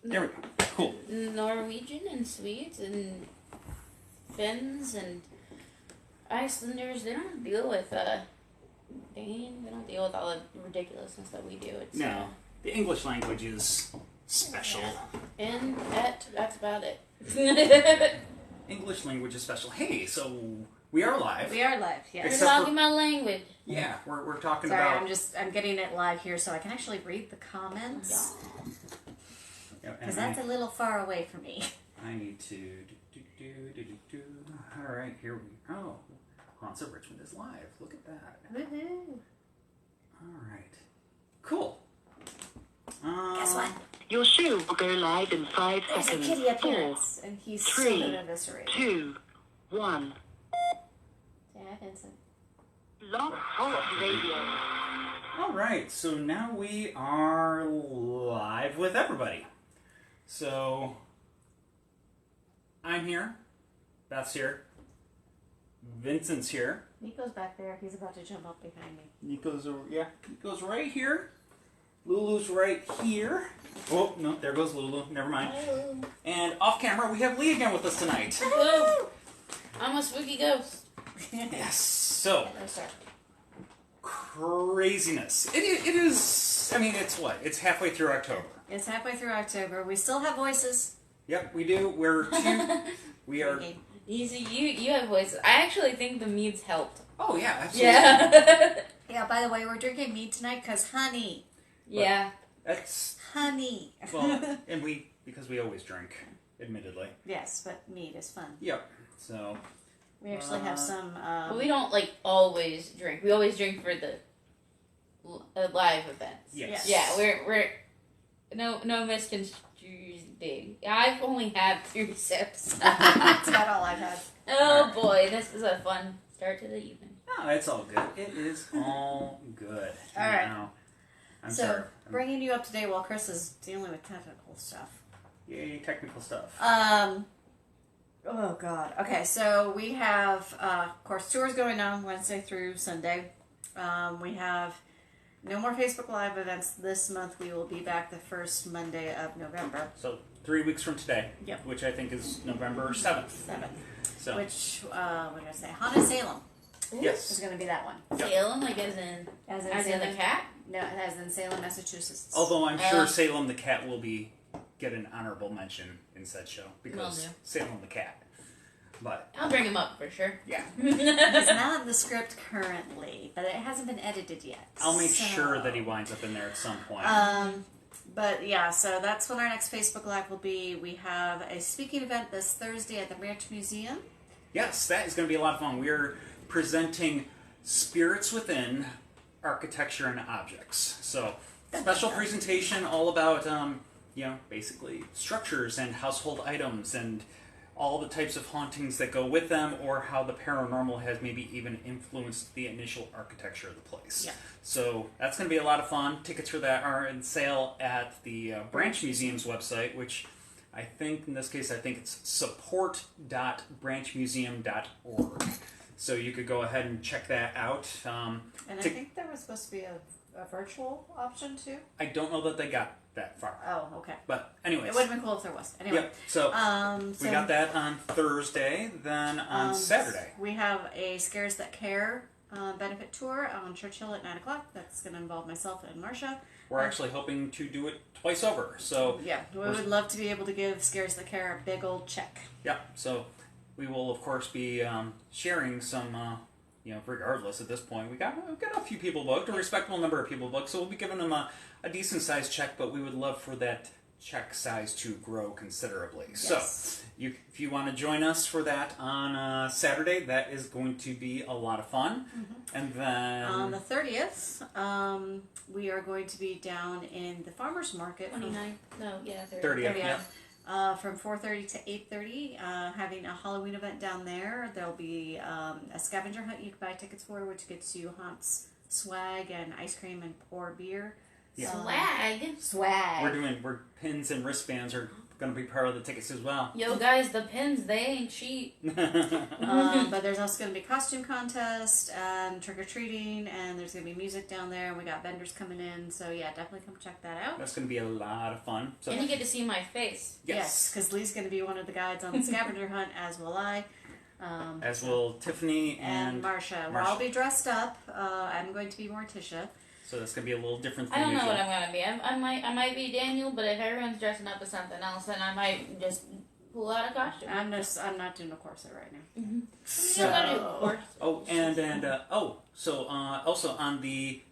There we go. Cool. Norwegian and Swedes and Finns and Icelanders, they don't deal with Dane. They don't deal with all the ridiculousness that we do. It's, No, the English language is special. And that's about it. English language is special. Hey, so we are live. We are live, yes. We're talking about language. Yeah, we're talking Sorry, about... I'm getting it live here so I can actually read the comments. Because that's a little far away from me. I need to... All right, here we go. Oh, Haunts of Richmond is live. Look at that. Woohoo. All right. Cool. Guess what? Your show will go live in 5 There's seconds. a kitty appearance, and he's still been eviscerated. 2, 1. Yeah, Vincent. Blog Talk Radio. All right, so now we are live with everybody. So, I'm here. Beth's here. Vincent's here. Nico's back there. He's about to jump up behind me. Nico's right here. Lulu's right here. Oh, no, there goes Lulu. Never mind. Hello. And off camera, we have Lee again with us tonight. Woo! I'm a spooky ghost. Yes. So, No, sir. craziness. It is, I mean, it's what? It's halfway through October. It's halfway through October. We still have voices. Yep, we do. We are... You have voices. I actually think the meads helped. Oh, yeah, absolutely. Yeah. Yeah, by the way, we're drinking mead tonight because honey. Yeah. That's... Honey. Well, and because we always drink, admittedly. Yes, but mead is fun. Yep. So... We actually have some... But we don't, always drink. We always drink for the live events. Yes. Yeah, we're... No misconstruing. I've only had 3 sips. That's about all I've had. Oh boy, this is a fun start to the evening. No, it's all good. It is all good. All right. Now, I'm So, sorry. bringing you up to date while Chris is dealing with technical stuff. Yay, technical stuff. Oh God. Okay, so we have, of course, tours going on Wednesday through Sunday. We have no more Facebook Live events this month. We will be back the first Monday of November. So 3 weeks from today, Yep. which I think is November 7th. 7th. So Which, what did I say? Haunted Salem is yes. going to be that one. Yep. Salem, as in Salem. the cat? No, as in Salem, Massachusetts. Although I'm sure Salem the cat will get an honorable mention in said show because Will do. Salem the cat. But I'll bring him up for sure. yeah, He's not in the script currently, but it hasn't been edited yet. I'll make sure that he winds up in there at some point. But yeah, so that's when our next Facebook Live will be. We have a speaking event this Thursday at the Ranch Museum. Yes, that is going to be a lot of fun. We're presenting Spirits Within Architecture and Objects. So, special presentation all about, basically structures and household items and all the types of hauntings that go with them or how the paranormal has maybe even influenced the initial architecture of the place. Yeah. So, that's going to be a lot of fun. Tickets for that are in sale at the Branch Museum's website, which... I think, in this case, it's support.branchmuseum.org. So you could go ahead and check that out. And I think there was supposed to be a virtual option too. I don't know that they got that far. Oh, okay. But anyways. It would have been cool if there was. Anyway. Yep. So we got that on Thursday. Then on Saturday. We have a Scares That Care benefit tour on Churchill at 9 o'clock. That's going to involve myself and Marcia. We're actually hoping to do it twice over. So yeah, we would love to be able to give Scares That Care a big old check. Yeah, so we will of course be sharing some, regardless at this point. We've got a few people booked, a respectable number of people booked, so we'll be giving them a decent sized check, but we would love for that check size to grow considerably. Yes. So if you want to join us for that on Saturday, that is going to be a lot of fun. Mm-hmm. And then on the 30th, we are going to be down in the farmers market. 29th? No, yeah, 30th. Yeah. From 4:30 to 8:30, having a Halloween event down there. There'll be a scavenger hunt you can buy tickets for, which gets you haunts, swag, and ice cream and pour beer. Yeah. Swag. Swag. We're pins and wristbands are going to be part of the tickets as well. Yo, guys, the pins, they ain't cheap. But there's also going to be a costume contest and trick-or-treating, and there's going to be music down there, and we got vendors coming in. So, yeah, definitely come check that out. That's going to be a lot of fun. So, And you get to see my face. Yes, because Lee's going to be one of the guides on the scavenger hunt, as will I. As will Tiffany and Marsha. We'll all be dressed up. I'm going to be Morticia. So that's going to be a little different than I don't know usual. what I'm going to be. I might be Daniel, but if everyone's dressing up as something else, then I might just pull out a costume. I'm not doing a corset right now. Mm-hmm. So, Also on the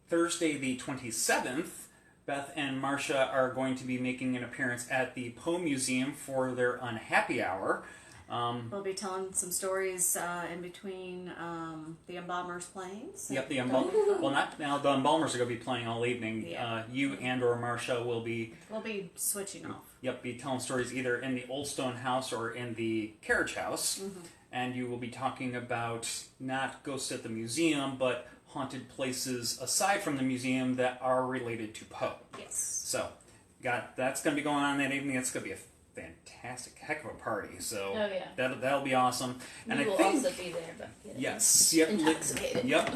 Thursday the 27th, Beth and Marcia are going to be making an appearance at the Poe Museum for their Unhappy Hour. we'll be telling some stories in between the embalmers playing. So. Yep, the embalmers are going to be playing all evening. Yeah. You and or Marcia will be We'll be switching off. be telling stories either in the Old Stone House or in the Carriage House. Mm-hmm. And you will be talking about not ghosts at the museum, but haunted places aside from the museum that are related to Poe. Yes. So, that's going to be going on that evening. It's going to be a fantastic, heck of a party. So, Oh, yeah. that'll be awesome. And We I will think, also be there, but yes, yep, intoxicated. yep.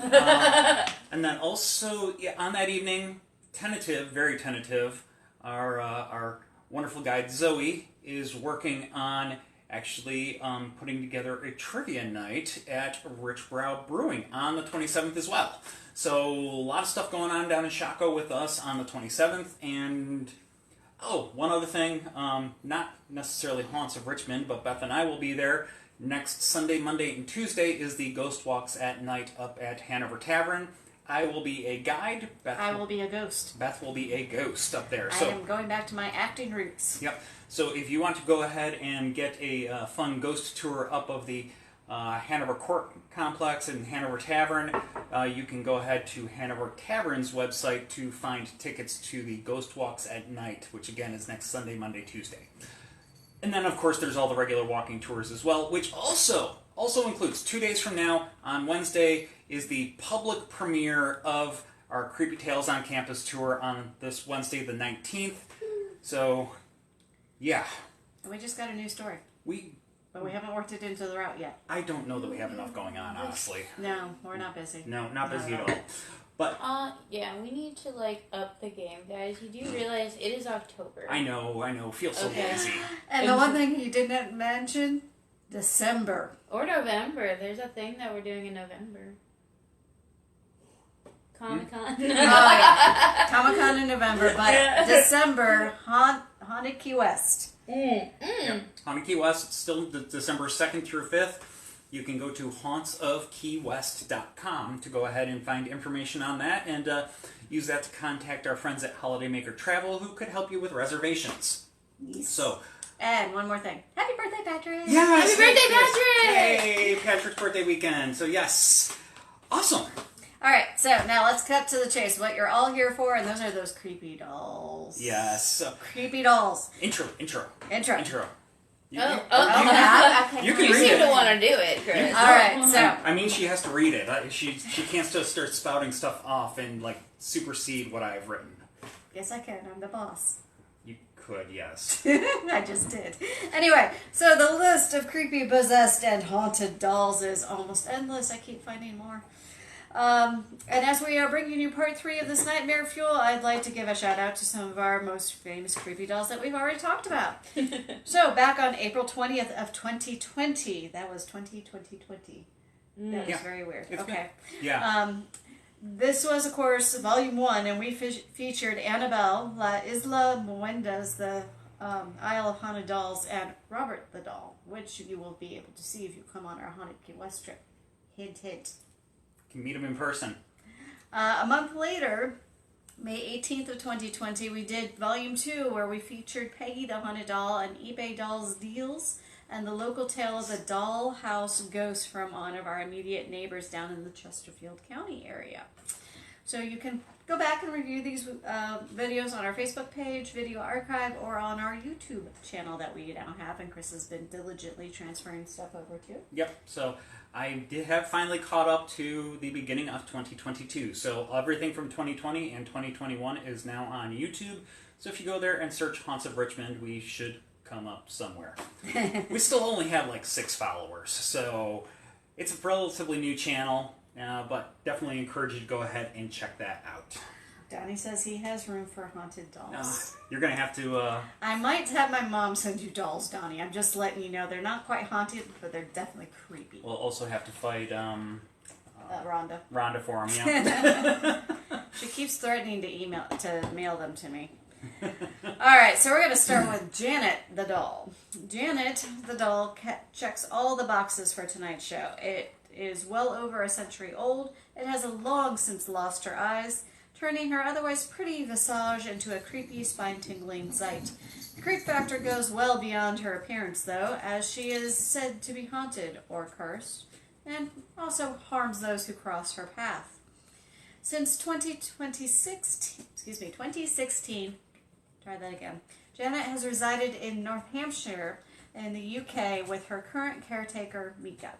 And then also on that evening, very tentative, our wonderful guide Zoe is working on actually putting together a trivia night at Rich Brow Brewing on the 27th as well. So a lot of stuff going on down in Chaco with us on the 27th. And one other thing, not necessarily Haunts of Richmond, but Beth and I will be there. Next Sunday, Monday, and Tuesday is the Ghost Walks at Night up at Hanover Tavern. I will be a guide. I will be a ghost. Beth will be a ghost up there. I am going back to my acting roots. Yep. So if you want to go ahead and get a fun ghost tour up of the Hanover Court Complex and Hanover Tavern, you can go ahead to Hanover Tavern's website to find tickets to the Ghost Walks at Night, which again is next Sunday, Monday, Tuesday. And then, of course, there's all the regular walking tours as well, which also includes 2 days from now, on Wednesday, is the public premiere of our Creepy Tales on Campus tour on this Wednesday, the 19th. So, yeah. And we just got a new story. But we Mm. haven't worked it into the route yet. I don't know that we have enough going on, honestly. No, we're not busy. No, not busy at all. But yeah, we need to up the game, guys. You do realize it is October. I know. Feel so Okay. lazy. And the one thing you didn't mention, December. Or November. There's a thing that we're doing in November. Comic-Con. Oh, yeah. Comic-Con in November, but December, Haunted Key West. Yeah. Haunted Key West, still December 2nd through 5th. You can go to hauntsofkeywest.com to go ahead and find information on that and use that to contact our friends at Holiday Maker Travel who could help you with reservations. Yes. So, And one more thing. Happy birthday, Patrick! yes, Happy birthday, Patrick! Hey, Patrick's birthday weekend. So, yes. Awesome. All right, so now let's cut to the chase. What you're all here for, and those are those creepy dolls. Yes. So, Creepy dolls. intro. You Oh, You can you read seem it. to want to do it, Chris. All right, so I mean, she has to read it. She can't just start spouting stuff off and supersede what I've written. yes, I can. I'm the boss. You could, yes. I just did. Anyway, so the list of creepy, possessed, and haunted dolls is almost endless. I keep finding more. And as we are bringing you part 3 of this Nightmare Fuel, I'd like to give a shout out to some of our most famous creepy dolls that we've already talked about. So, back on April 20th of 2020, that was 2020. That was Yeah. very weird. It's okay. Yeah. This was, of course, Volume 1, and we featured Annabelle, La Isla Muendas, the Isle of Haunted Dolls, and Robert the Doll, which you will be able to see if you come on our Haunted Key West trip. Hint, hint. Can meet him in person. A month later, May 18th of 2020, we did Volume 2, where we featured Peggy the Haunted Doll and eBay Dolls Deals, and the local tale of the doll house ghost from one of our immediate neighbors down in the Chesterfield County area. So you can go back and review these videos on our Facebook page, Video Archive, or on our YouTube channel that we now have, and Chris has been diligently transferring stuff over to. Yep. So I did have finally caught up to the beginning of 2022. So everything from 2020 and 2021 is now on YouTube. So if you go there and search Haunts of Richmond, we should come up somewhere. We still only have like 6 followers, so it's a relatively new channel, but definitely encourage you to go ahead and check that out. Donnie says he has room for haunted dolls. You're going to have to... I might have my mom send you dolls, Donnie. I'm just letting you know they're not quite haunted, but they're definitely creepy. We'll also have to fight Rhonda. Rhonda for them, yeah. She keeps threatening to mail them to me. Alright, so we're going to start with Janet the doll. Janet the doll checks all the boxes for tonight's show. It is well over a century old. It has long since lost her eyes, turning her otherwise pretty visage into a creepy, spine-tingling sight. The creep factor goes well beyond her appearance, though, as she is said to be haunted or cursed, and also harms those who cross her path. Since 2016, try that again. Janet has resided in North Hampshire in the UK with her current caretaker, Mika.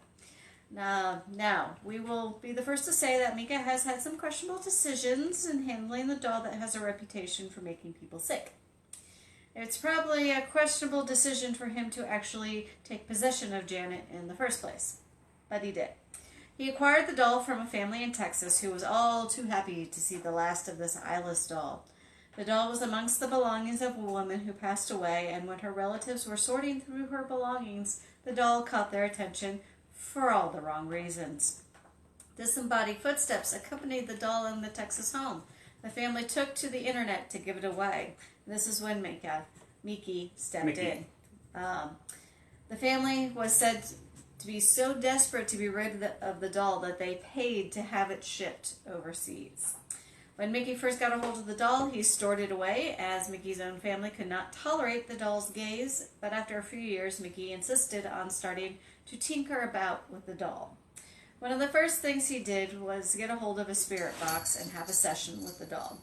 Now, we will be the first to say that Mika has had some questionable decisions in handling the doll that has a reputation for making people sick. It's probably a questionable decision for him to actually take possession of Janet in the first place, but he did. He acquired the doll from a family in Texas who was all too happy to see the last of this eyeless doll. The doll was amongst the belongings of a woman who passed away, and when her relatives were sorting through her belongings, the doll caught their attention for all the wrong reasons. Disembodied footsteps accompanied the doll in the Texas home. The family took to the internet to give it away. This is when Miki stepped in. The family was said to be so desperate to be rid of the doll that they paid to have it shipped overseas. When Mickey first got a hold of the doll, he stored it away, as Mickey's own family could not tolerate the doll's gaze, but after a few years, Mickey insisted on starting to tinker about with the doll. One of the first things he did was get a hold of a spirit box and have a session with the doll,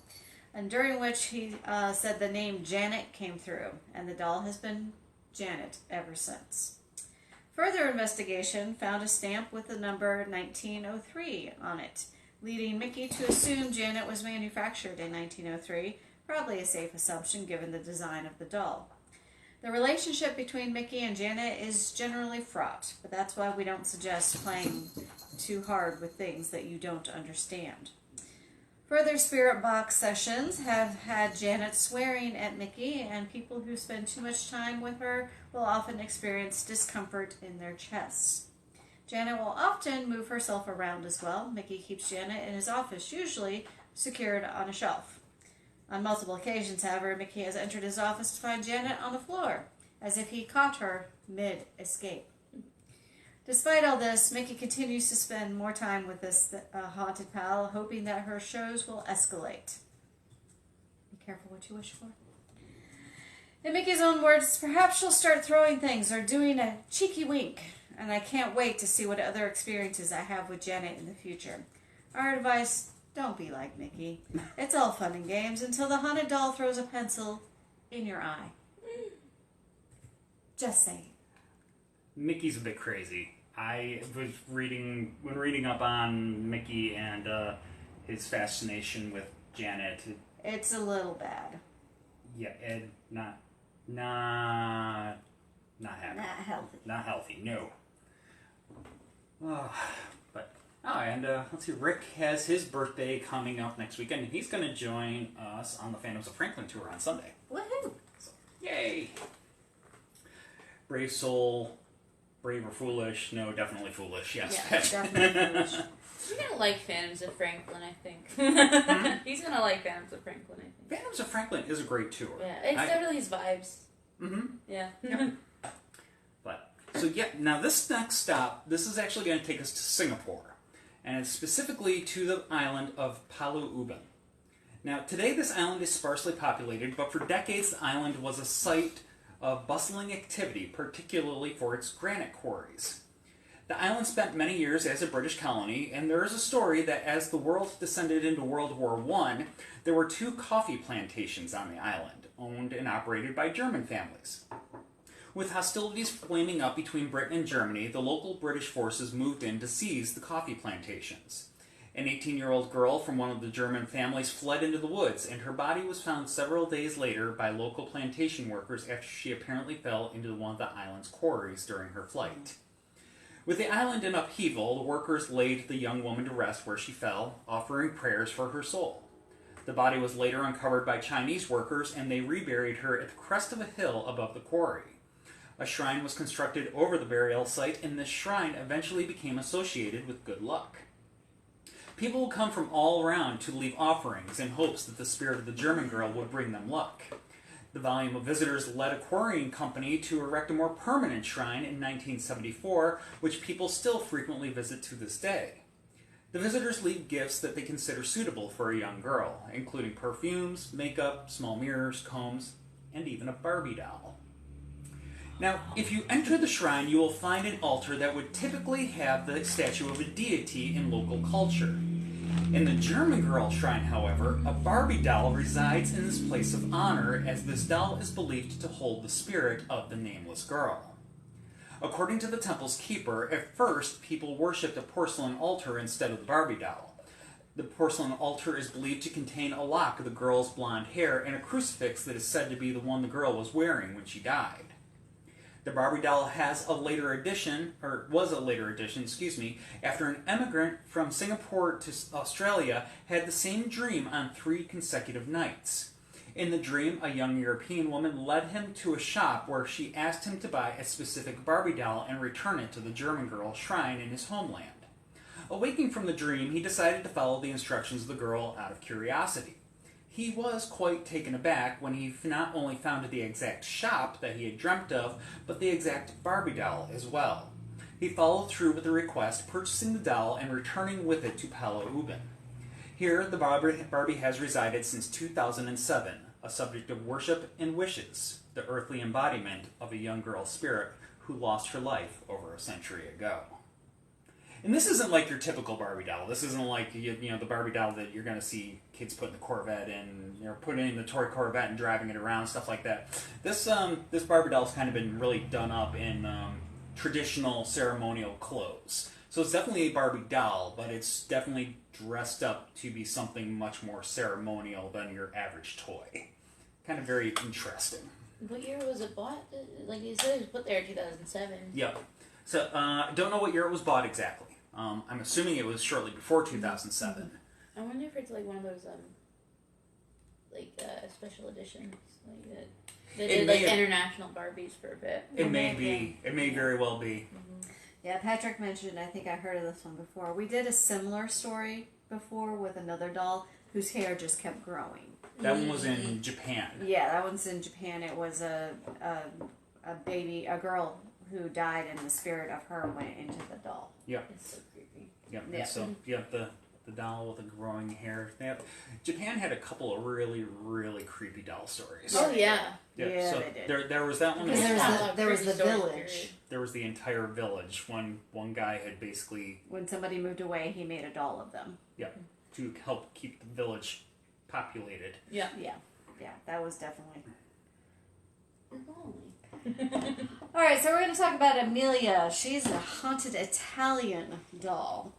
and during which he said the name Janet came through, and the doll has been Janet ever since. Further investigation found a stamp with the number 1903 on it, leading Mickey to assume Janet was manufactured in 1903, probably a safe assumption given the design of the doll. The relationship between Mickey and Janet is generally fraught, but that's why we don't suggest playing too hard with things that you don't understand. Further spirit box sessions have had Janet swearing at Mickey, and people who spend too much time with her will often experience discomfort in their chests. Janet will often move herself around as well. Mickey keeps Janet in his office, usually secured on a shelf. On multiple occasions, however, Mickey has entered his office to find Janet on the floor, as if he caught her mid-escape. Despite all this, Mickey continues to spend more time with this haunted pal, hoping that her shows will escalate. Be careful what you wish for. In Mickey's own words, perhaps she'll start throwing things or doing a cheeky wink, and I can't wait to see what other experiences I have with Janet in the future. Our advice: don't be like Mickey. It's all fun and games until the haunted doll throws a pencil in your eye. Just saying. Mickey's a bit crazy. I was reading up on Mickey and his fascination with Janet. It's a little bad. Yeah, not happy. Not healthy. Not healthy. No. Let's see. Rick has his birthday coming up next weekend. He's going to join us on the Phantoms of Franklin tour on Sunday. Woohoo! So, yay! Brave soul, brave or foolish? No, definitely foolish. Yes. Yeah, definitely foolish. He's gonna like Phantoms of Franklin, I think. He's gonna like Phantoms of Franklin, I think. Phantoms of Franklin is a great tour. Yeah, it's definitely his vibes. Mm-hmm. Yeah. Now this next stop, this is actually going to take us to Singapore, and it's specifically to the island of Pulau Ubin. Now today this island is sparsely populated, but for decades the island was a site of bustling activity, particularly for its granite quarries. The island spent many years as a British colony, and there is a story that as the world descended into World War I, there were 2 coffee plantations on the island, owned and operated by German families. With hostilities flaming up between Britain and Germany, the local British forces moved in to seize the coffee plantations. An 18-year-old girl from one of the German families fled into the woods, and her body was found several days later by local plantation workers after she apparently fell into one of the island's quarries during her flight. With the island in upheaval, the workers laid the young woman to rest where she fell, offering prayers for her soul. The body was later uncovered by Chinese workers, and they reburied her at the crest of a hill above the quarry. A shrine was constructed over the burial site, and this shrine eventually became associated with good luck. People would come from all around to leave offerings in hopes that the spirit of the German girl would bring them luck. The volume of visitors led a quarrying company to erect a more permanent shrine in 1974, which people still frequently visit to this day. The visitors leave gifts that they consider suitable for a young girl, including perfumes, makeup, small mirrors, combs, and even a Barbie doll. Now, if you enter the shrine, you will find an altar that would typically have the statue of a deity in local culture. In the German girl shrine, however, a Barbie doll resides in this place of honor, as this doll is believed to hold the spirit of the nameless girl. According to the temple's keeper, at first people worshipped a porcelain altar instead of the Barbie doll. The porcelain altar is believed to contain a lock of the girl's blonde hair and a crucifix that is said to be the one the girl was wearing when she died. The Barbie doll was a later addition, after an immigrant from Singapore to Australia had the same dream on 3 consecutive nights. In the dream, a young European woman led him to a shop where she asked him to buy a specific Barbie doll and return it to the German girl shrine in his homeland. Awaking from the dream, he decided to follow the instructions of the girl out of curiosity. He was quite taken aback when he not only found the exact shop that he had dreamt of, but the exact Barbie doll as well. He followed through with the request, purchasing the doll and returning with it to Pulau, Ubin. Here, the Barbie has resided since 2007, a subject of worship and wishes, the earthly embodiment of a young girl's spirit who lost her life over a century ago. And this isn't like your typical Barbie doll. This isn't like the Barbie doll that you're going to see kids put in the Corvette and putting in the toy Corvette and driving it around, stuff like that. This Barbie doll's kind of been really done up in traditional ceremonial clothes. So it's definitely a Barbie doll, but it's definitely dressed up to be something much more ceremonial than your average toy. Kind of very interesting. What year was it bought? Like you said, it was put there in 2007. Yep. So I don't know what year it was bought exactly. I'm assuming it was shortly before 2007. I wonder if it's like one of those special editions, like that. They did like international Barbies for a bit. It may be. It may very well be. Mm-hmm. Yeah, Patrick mentioned, I think I heard of this one before. We did a similar story before with another doll whose hair just kept growing. That one was in Japan. Yeah, that one's in Japan. It was a girl who died, and the spirit of her went into the doll. Yep. It's so creepy. Yep. Yeah. So the doll with the growing hair. Japan had a couple of really, really creepy doll stories. Oh yeah. Yeah, so they did. There was that one. Because there was the village. Period. There was the entire village. One guy had basically... When somebody moved away, he made a doll of them. Yeah, to help keep the village populated. Yeah. Yeah, that was definitely... If only. Alright, so we're going to talk about Emilia. She's a haunted Italian doll.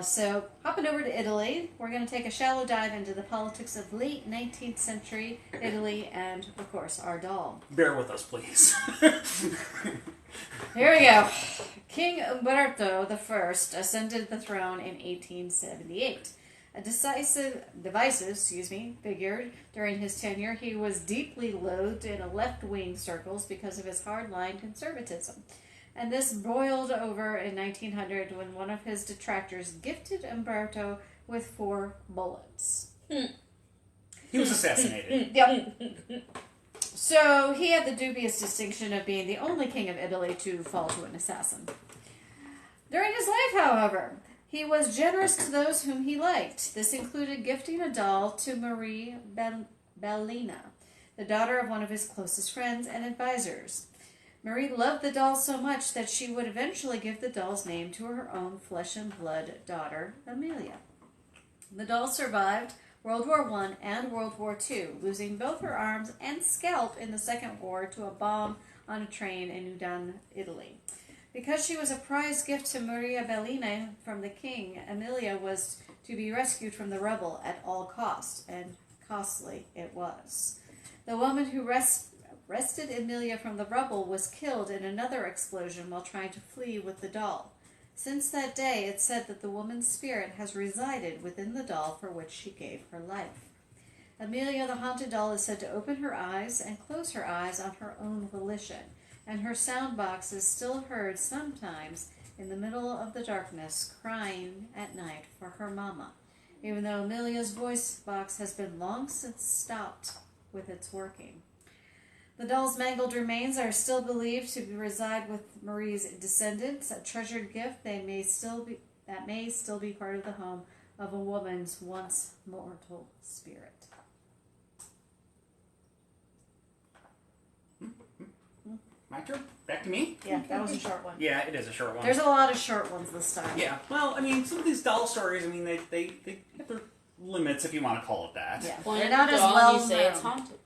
So, hopping over to Italy, we're going to take a shallow dive into the politics of late 19th century Italy and, of course, our doll. Bear with us, please. Here we go. King Umberto I ascended the throne in 1878. A divisive figure during his tenure, he was deeply loathed in left-wing circles because of his hard-line conservatism. And this boiled over in 1900 when one of his detractors gifted Umberto with 4 bullets. He was assassinated. Yep. So he had the dubious distinction of being the only king of Italy to fall to an assassin. During his life, however, he was generous to those whom he liked. This included gifting a doll to Marie Bellina, the daughter of one of his closest friends and advisors. Marie loved the doll so much that she would eventually give the doll's name to her own flesh and blood daughter, Emilia. The doll survived World War I and World War II, losing both her arms and scalp in the Second War to a bomb on a train in Udine, Italy. Because she was a prize gift to Maria Bellina from the king, Emilia was to be rescued from the rubble at all cost, and costly it was. The woman who wrested Emilia from the rubble was killed in another explosion while trying to flee with the doll. Since that day, it's said that the woman's spirit has resided within the doll for which she gave her life. Emilia, the haunted doll, is said to open her eyes and close her eyes on her own volition, and her sound box is still heard sometimes in the middle of the darkness, crying at night for her mama, even though Emilia's voice box has been long since stopped with its working. The doll's mangled remains are still believed to reside with Marie's descendants, a treasured gift that may still be part of the home of a woman's once mortal spirit. My turn? Back to me? Yeah, that was a short one. Yeah, it is a short one. There's a lot of short ones this time. Yeah, well, I mean, some of these doll stories, I mean, they have their limits, if you want to call it that. Yeah, Point they're at not the as doll well and you say known. it's haunted.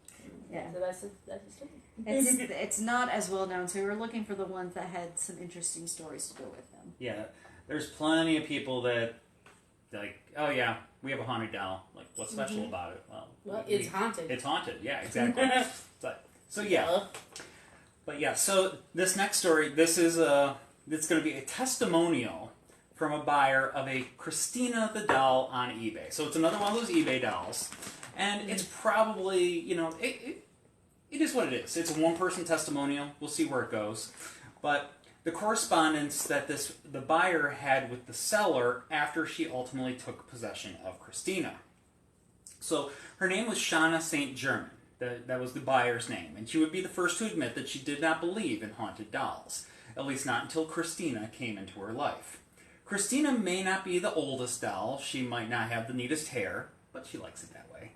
Yeah. So that's a story. It's not as well known, so we were looking for the ones that had some interesting stories to go with them. Yeah, there's plenty of people that, like, oh yeah, we have a haunted doll. Like, what's special about it? Well, It's haunted. It's haunted, yeah, exactly. so yeah. But yeah, so this next story, it's going to be a testimonial from a buyer of a Christina the doll on eBay. So it's another one of those eBay dolls. And it's probably, it is what it is. It's a one-person testimonial. We'll see where it goes. But the correspondence that the buyer had with the seller after she ultimately took possession of Christina. So her name was Shauna St. Germain. That was the buyer's name. And she would be the first to admit that she did not believe in haunted dolls. At least not until Christina came into her life. Christina may not be the oldest doll. She might not have the neatest hair, but she likes it that way.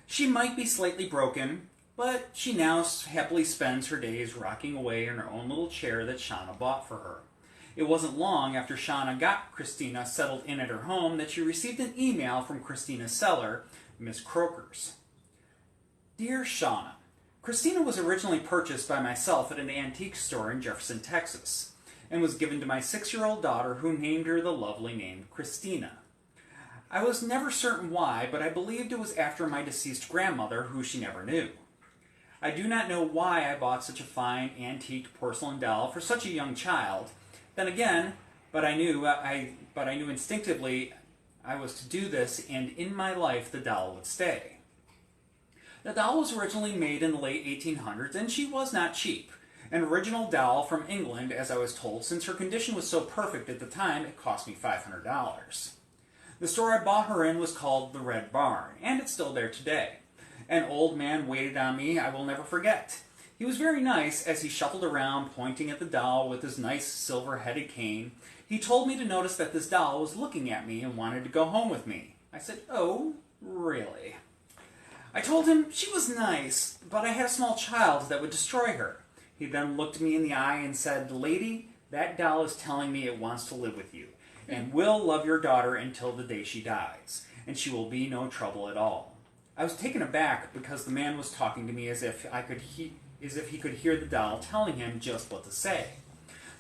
She might be slightly broken, but she now happily spends her days rocking away in her own little chair that Shauna bought for her. It wasn't long after Shauna got Christina settled in at her home that she received an email from Christina's seller, Miss Croker's. Dear Shauna, Christina was originally purchased by myself at an antique store in Jefferson, Texas, and was given to my 6-year-old daughter, who named her the lovely name Christina. I was never certain why, but I believed it was after my deceased grandmother, who she never knew. I do not know why I bought such a fine antique porcelain doll for such a young child. Then again, but I knew instinctively I was to do this, and in my life the doll would stay. The doll was originally made in the late 1800s, and she was not cheap. An original doll from England, as I was told, since her condition was so perfect at the time, it cost me $500. The store I bought her in was called the Red Barn, and it's still there today. An old man waited on me I will never forget. He was very nice as he shuffled around, pointing at the doll with his nice silver-headed cane. He told me to notice that this doll was looking at me and wanted to go home with me. I said, "Oh, really?" I told him she was nice, but I had a small child that would destroy her. He then looked me in the eye and said, "Lady, that doll is telling me it wants to live with you, and will love your daughter until the day she dies, and she will be no trouble at all." I was taken aback because the man was talking to me as if he could hear the doll telling him just what to say.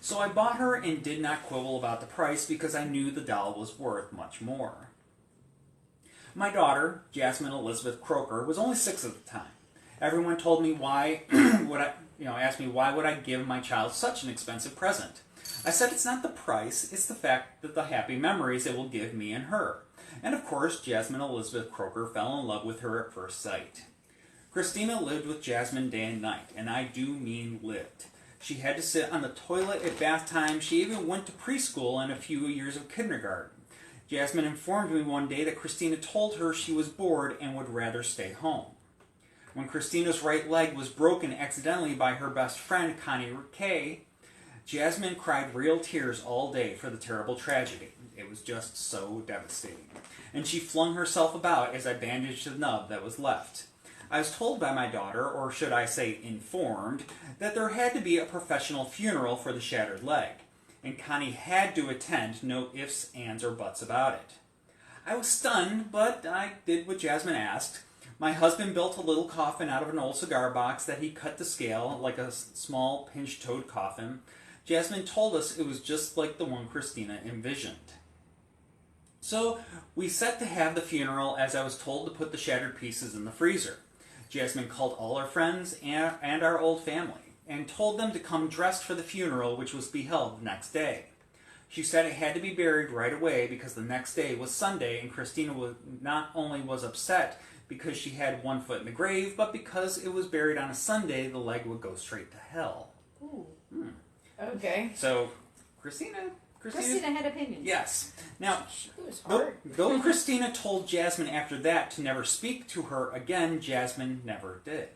So I bought her and did not quibble about the price because I knew the doll was worth much more. My daughter, Jasmine Elizabeth Croker, was only 6 at the time. Everyone told me asked me why would I give my child such an expensive present. I said it's not the price, it's the fact that the happy memories it will give me and her. And of course, Jasmine Elizabeth Croker fell in love with her at first sight. Christina lived with Jasmine day and night, and I do mean lived. She had to sit on the toilet at bath time. She even went to preschool and a few years of kindergarten. Jasmine informed me one day that Christina told her she was bored and would rather stay home. When Christina's right leg was broken accidentally by her best friend, Connie Kay, Jasmine cried real tears all day for the terrible tragedy. It was just so devastating. And she flung herself about as I bandaged the nub that was left. I was told by my daughter, or should I say informed, that there had to be a professional funeral for the shattered leg, and Connie had to attend, no ifs, ands, or buts about it. I was stunned, but I did what Jasmine asked. My husband built a little coffin out of an old cigar box that he cut to scale, like a small pinch-toed coffin. Jasmine told us it was just like the one Christina envisioned. So we set to have the funeral as I was told to put the shattered pieces in the freezer. Jasmine called all our friends and our old family and told them to come dressed for the funeral, which was to be held the next day. She said it had to be buried right away because the next day was Sunday, and Christina not only was upset because she had one foot in the grave, but because it was buried on a Sunday, the leg would go straight to hell. Ooh. Okay. So, Christina had opinions. Yes. Now, It was hard. though Christina told Jasmine after that to never speak to her again, Jasmine never did.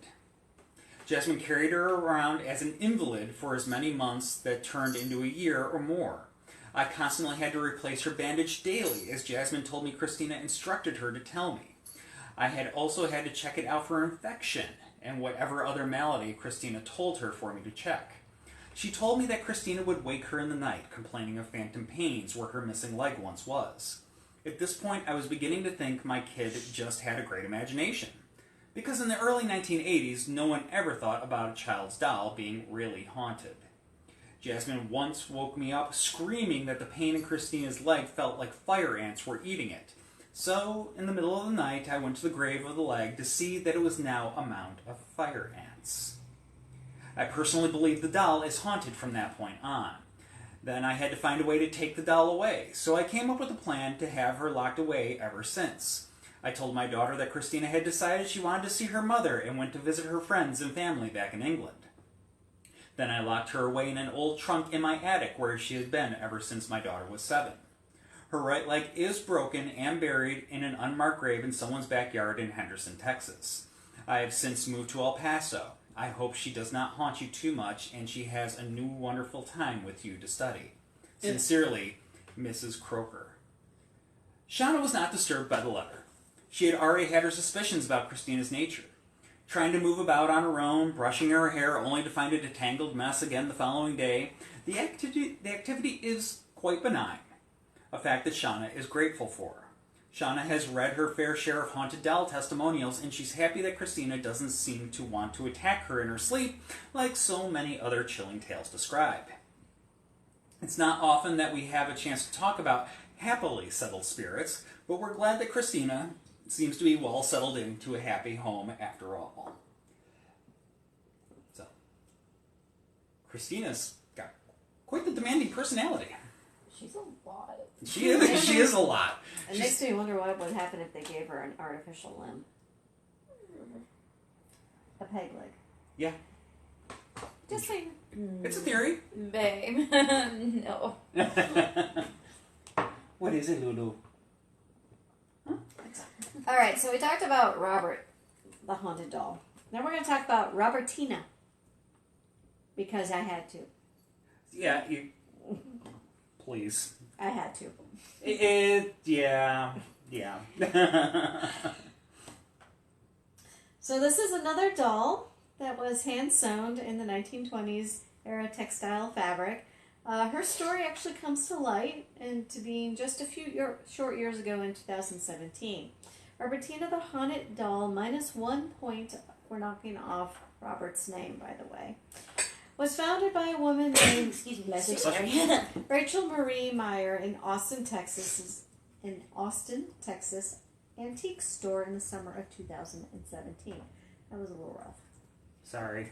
Jasmine carried her around as an invalid for as many months that turned into a year or more. I constantly had to replace her bandage daily, as Jasmine told me Christina instructed her to tell me. I had also had to check it out for infection and whatever other malady Christina told her for me to check. She told me that Christina would wake her in the night, complaining of phantom pains where her missing leg once was. At this point, I was beginning to think my kid just had a great imagination. Because in the early 1980s, no one ever thought about a child's doll being really haunted. Jasmine once woke me up screaming that the pain in Christina's leg felt like fire ants were eating it. So, in the middle of the night, I went to the grave of the leg to see that it was now a mound of fire ants. I personally believe the doll is haunted from that point on. Then I had to find a way to take the doll away, so I came up with a plan to have her locked away ever since. I told my daughter that Christina had decided she wanted to see her mother and went to visit her friends and family back in England. Then I locked her away in an old trunk in my attic where she had been ever since my daughter was 7. Her right leg is broken and buried in an unmarked grave in someone's backyard in Henderson, Texas. I have since moved to El Paso. I hope she does not haunt you too much and she has a new wonderful time with you to study. Sincerely, Mrs. Croker. Shauna was not disturbed by the letter. She had already had her suspicions about Christina's nature. Trying to move about on her own, brushing her hair only to find it a tangled mess again the following day, the activity is quite benign, a fact that Shauna is grateful for. Shauna has read her fair share of haunted doll testimonials, and she's happy that Christina doesn't seem to want to attack her in her sleep like so many other chilling tales describe. It's not often that we have a chance to talk about happily settled spirits, but we're glad that Christina seems to be well settled into a happy home after all. So, Christina's got quite the demanding personality. She's a lot. She is a lot. It makes me wonder what would happen if they gave her an artificial limb. A peg leg. Yeah. Just saying. It's a theory. Babe. No. What is it, Lulu? All right, so we talked about Robert, the haunted doll. Now we're going to talk about Robertina. Because I had to. Yeah, please. I had to. Yeah. So this is another doll that was hand-sewn in the 1920s era textile fabric. Her story actually comes to light into being just a few short years ago in 2017. Robertina the Haunted Doll, minus 1 point for knocking off Robert's name, by the way, was founded by a woman named Rachel Marie Meyer in Austin, Texas, antique store in the summer of 2017. That was a little rough. Sorry.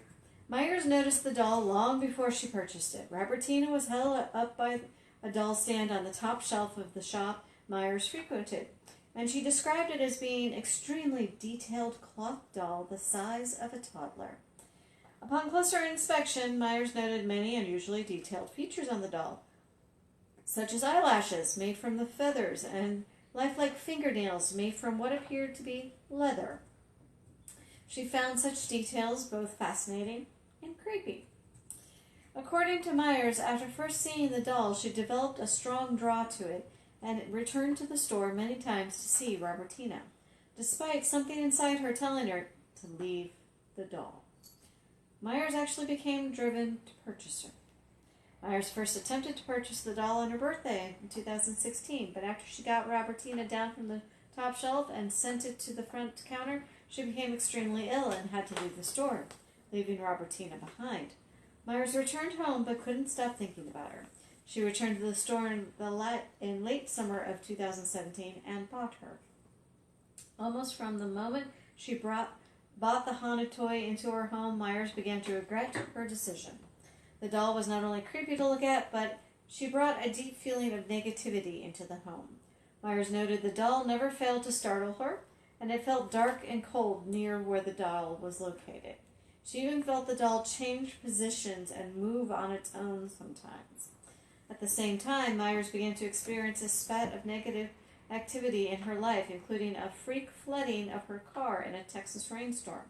Myers noticed the doll long before she purchased it. Robertina was held up by a doll stand on the top shelf of the shop Myers frequented, and she described it as being an extremely detailed cloth doll the size of a toddler. Upon closer inspection, Myers noted many unusually detailed features on the doll, such as eyelashes made from the feathers and lifelike fingernails made from what appeared to be leather. She found such details both fascinating and creepy. According to Myers, after first seeing the doll, she developed a strong draw to it and returned to the store many times to see Robertina, despite something inside her telling her to leave the doll. Myers actually became driven to purchase her. Myers first attempted to purchase the doll on her birthday in 2016, but after she got Robertina down from the top shelf and sent it to the front counter, she became extremely ill and had to leave the store, leaving Robertina behind. Myers returned home but couldn't stop thinking about her. She returned to the store in late summer of 2017 and bought her. Almost from the moment she bought the haunted toy into her home, Myers began to regret her decision. The doll was not only creepy to look at, but she brought a deep feeling of negativity into the home. Myers noted the doll never failed to startle her, and it felt dark and cold near where the doll was located. She even felt the doll change positions and move on its own sometimes. At the same time, Myers began to experience a spat of negative activity in her life, including a freak flooding of her car in a Texas rainstorm,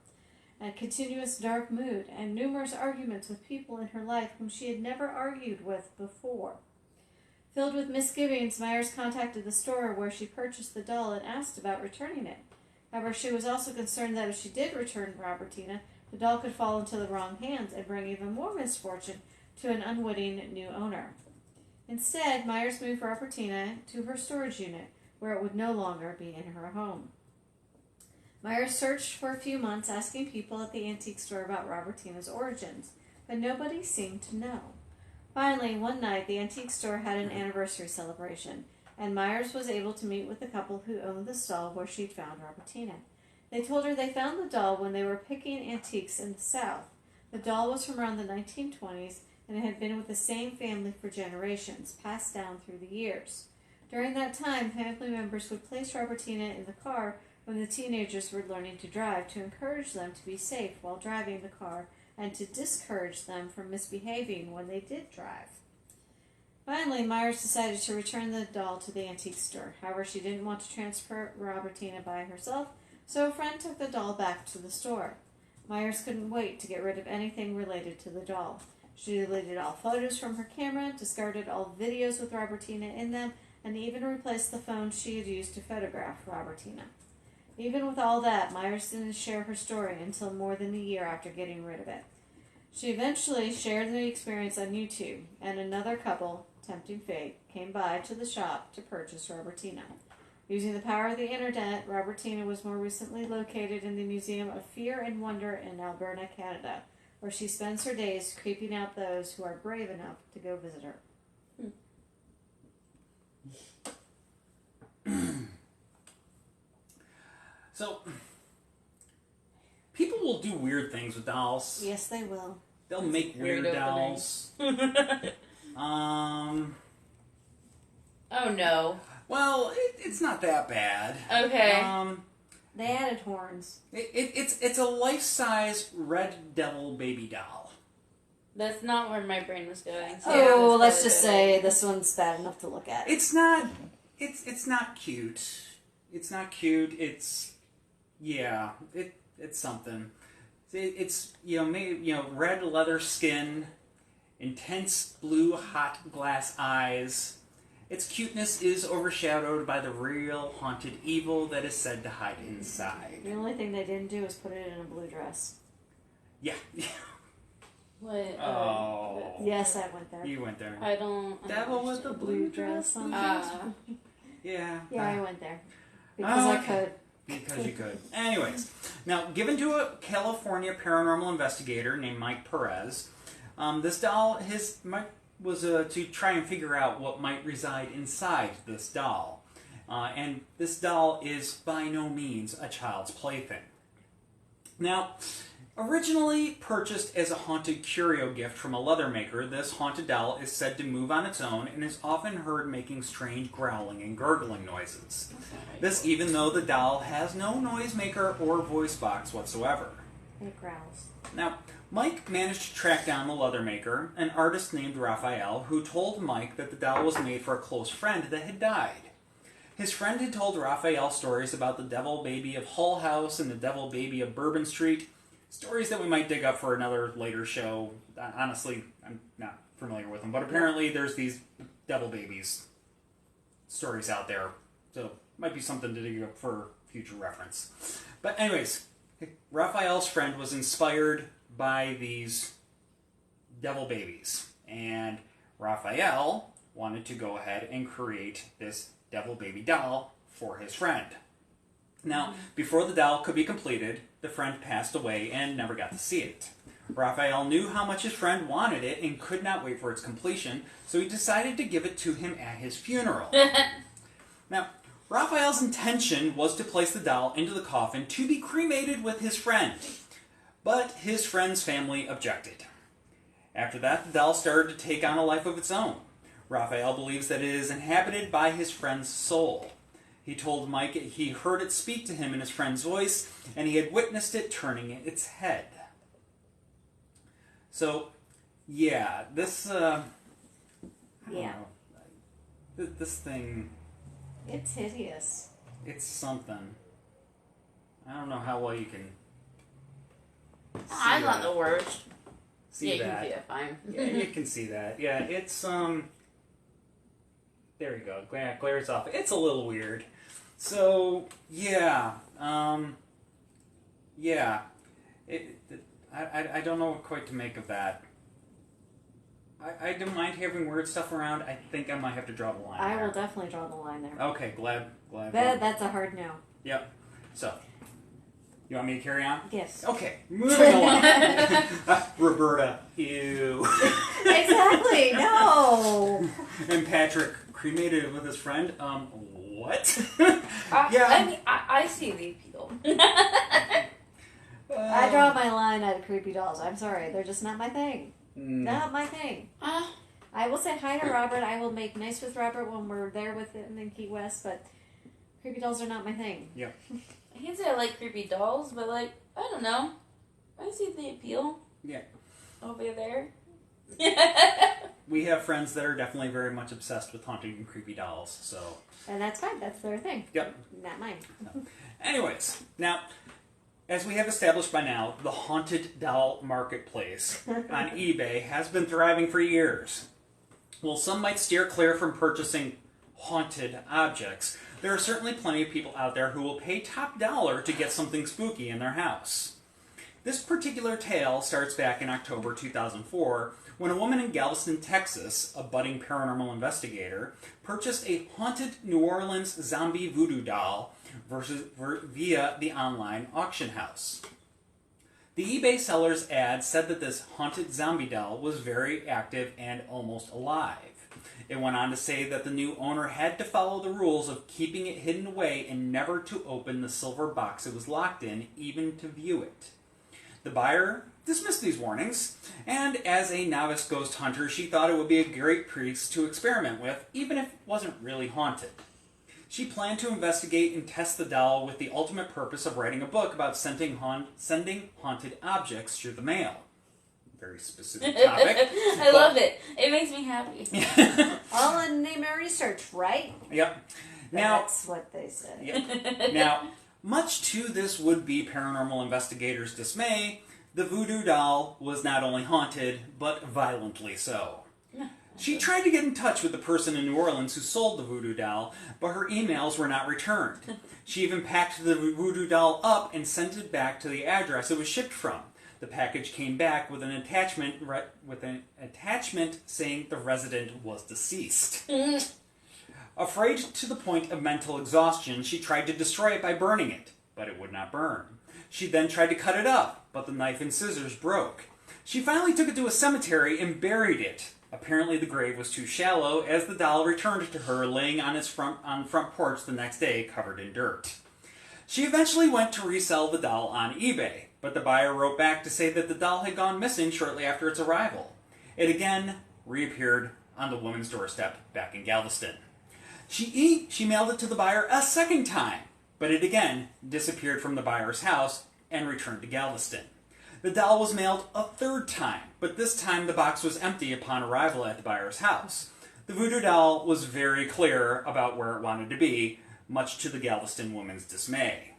a continuous dark mood, and numerous arguments with people in her life whom she had never argued with before. Filled with misgivings, Myers contacted the store where she purchased the doll and asked about returning it. However, she was also concerned that if she did return Robertina, the doll could fall into the wrong hands and bring even more misfortune to an unwitting new owner. Instead, Myers moved Robertina to her storage unit, where it would no longer be in her home. Myers searched for a few months, asking people at the antique store about Robertina's origins, but nobody seemed to know. Finally, one night, the antique store had an anniversary celebration, and Myers was able to meet with the couple who owned the stall where she'd found Robertina. They told her they found the doll when they were picking antiques in the South. The doll was from around the 1920s, and it had been with the same family for generations, passed down through the years. During that time, family members would place Robertina in the car when the teenagers were learning to drive to encourage them to be safe while driving the car and to discourage them from misbehaving when they did drive. Finally, Myers decided to return the doll to the antique store. However, she didn't want to transfer Robertina by herself, so a friend took the doll back to the store. Myers couldn't wait to get rid of anything related to the doll. She deleted all photos from her camera, discarded all videos with Robertina in them, and even replaced the phone she had used to photograph Robertina. Even with all that, Myers didn't share her story until more than a year after getting rid of it. She eventually shared the experience on YouTube, and another couple, tempting fate, came by to the shop to purchase Robertina. Using the power of the internet, Robertina was more recently located in the Museum of Fear and Wonder in Alberta, Canada, where she spends her days creeping out those who are brave enough to go visit her. So, people will do weird things with dolls. Yes, they will. They'll make weird dolls. Oh no. Well, it's not that bad. Okay. They added horns. It's a life-size red devil baby doll. That's not where my brain was going. So Oh, let's just say this one's bad enough to look at. It's not. It's not cute. It's not cute. It's something. It's red leather skin, intense blue hot glass eyes. Its cuteness is overshadowed by the real haunted evil that is said to hide inside. The only thing they didn't do was put it in a blue dress. Yeah. What? Oh. Yes, I went there. You went there. I don't. Devil with the blue dress on. Yeah. Yeah, I went there. Because I could. Because you could. Anyways, now, given to a California paranormal investigator named Mike Perez, this doll, Mike was to try and figure out what might reside inside this doll. And this doll is by no means a child's plaything. Now, originally purchased as a haunted curio gift from a leather maker, this haunted doll is said to move on its own and is often heard making strange growling and gurgling noises. This even though the doll has no noisemaker or voice box whatsoever. It growls. Now, Mike managed to track down the leather maker, an artist named Raphael, who told Mike that the doll was made for a close friend that had died. His friend had told Raphael stories about the devil baby of Hull House and the devil baby of Bourbon Street, stories that we might dig up for another later show. Honestly, I'm not familiar with them, but apparently there's these devil babies stories out there, so might be something to dig up for future reference. But anyways, Raphael's friend was inspired by these devil babies, and Raphael wanted to go ahead and create this devil baby doll for his friend. Now, before the doll could be completed, the friend passed away and never got to see it. Raphael knew how much his friend wanted it and could not wait for its completion, so he decided to give it to him at his funeral. Now, Raphael's intention was to place the doll into the coffin to be cremated with his friend, but his friend's family objected. After that, the doll started to take on a life of its own. Raphael believes that it is inhabited by his friend's soul. He told Mike he heard it speak to him in his friend's voice, and he had witnessed it turning its head. So, yeah, this, I don't know. This thing... It's hideous. It's something. I don't know how well you can I'm not the worst. see yeah, that. You can see it fine. Yeah, you can see that. Yeah, it's, there you go. Glares off. It's a little weird. So, yeah. Yeah. I don't know what quite to make of that. I don't mind having weird stuff around. I think I might have to draw the line I there. will definitely draw the line there. Okay, glad. That's a hard no. Yep. So, you want me to carry on? Yes. Okay, moving along. Roberta, ew. Exactly, no. And Patrick, cremated with his friend. What? I mean, I see the appeal. I draw my line at creepy dolls. I'm sorry, they're just not my thing. Not my thing. I will say hi to Robert. I will make nice with Robert when we're there with him in Key West, but creepy dolls are not my thing. Yeah. I can't say I like creepy dolls, but like, I don't know. I see the appeal. Yeah. Over there. We have friends that are definitely very much obsessed with haunted and creepy dolls, so... And that's fine. That's their thing. Yep. Not mine. Anyways, now, as we have established by now, the haunted doll marketplace on eBay has been thriving for years. While some might steer clear from purchasing haunted objects, there are certainly plenty of people out there who will pay top dollar to get something spooky in their house. This particular tale starts back in October 2004 when a woman in Galveston, Texas, a budding paranormal investigator, purchased a haunted New Orleans zombie voodoo doll via the online auction house. The eBay seller's ad said that this haunted zombie doll was very active and almost alive. It went on to say that the new owner had to follow the rules of keeping it hidden away and never to open the silver box it was locked in, even to view it. The buyer dismissed these warnings, and as a novice ghost hunter, she thought it would be a great piece to experiment with, even if it wasn't really haunted. She planned to investigate and test the doll with the ultimate purpose of writing a book about sending haunted objects through the mail. Very specific topic. I love it. It makes me happy. All in the name of research, right? Yep. Now, That's what they said. yep. Now, much to this would-be paranormal investigator's dismay, the voodoo doll was not only haunted, but violently so. She tried to get in touch with the person in New Orleans who sold the voodoo doll, but her emails were not returned. She even packed the voodoo doll up and sent it back to the address it was shipped from. The package came back with an attachment saying the resident was deceased. Afraid to the point of mental exhaustion, she tried to destroy it by burning it, but it would not burn. She then tried to cut it up, but the knife and scissors broke. She finally took it to a cemetery and buried it. Apparently the grave was too shallow, as the doll returned to her laying on its front porch the next day covered in dirt. She eventually went to resell the doll on eBay, but the buyer wrote back to say that the doll had gone missing shortly after its arrival. It again reappeared on the woman's doorstep back in Galveston. She mailed it to the buyer a second time, but it again disappeared from the buyer's house and returned to Galveston. The doll was mailed a third time, but this time the box was empty upon arrival at the buyer's house. The voodoo doll was very clear about where it wanted to be, much to the Galveston woman's dismay.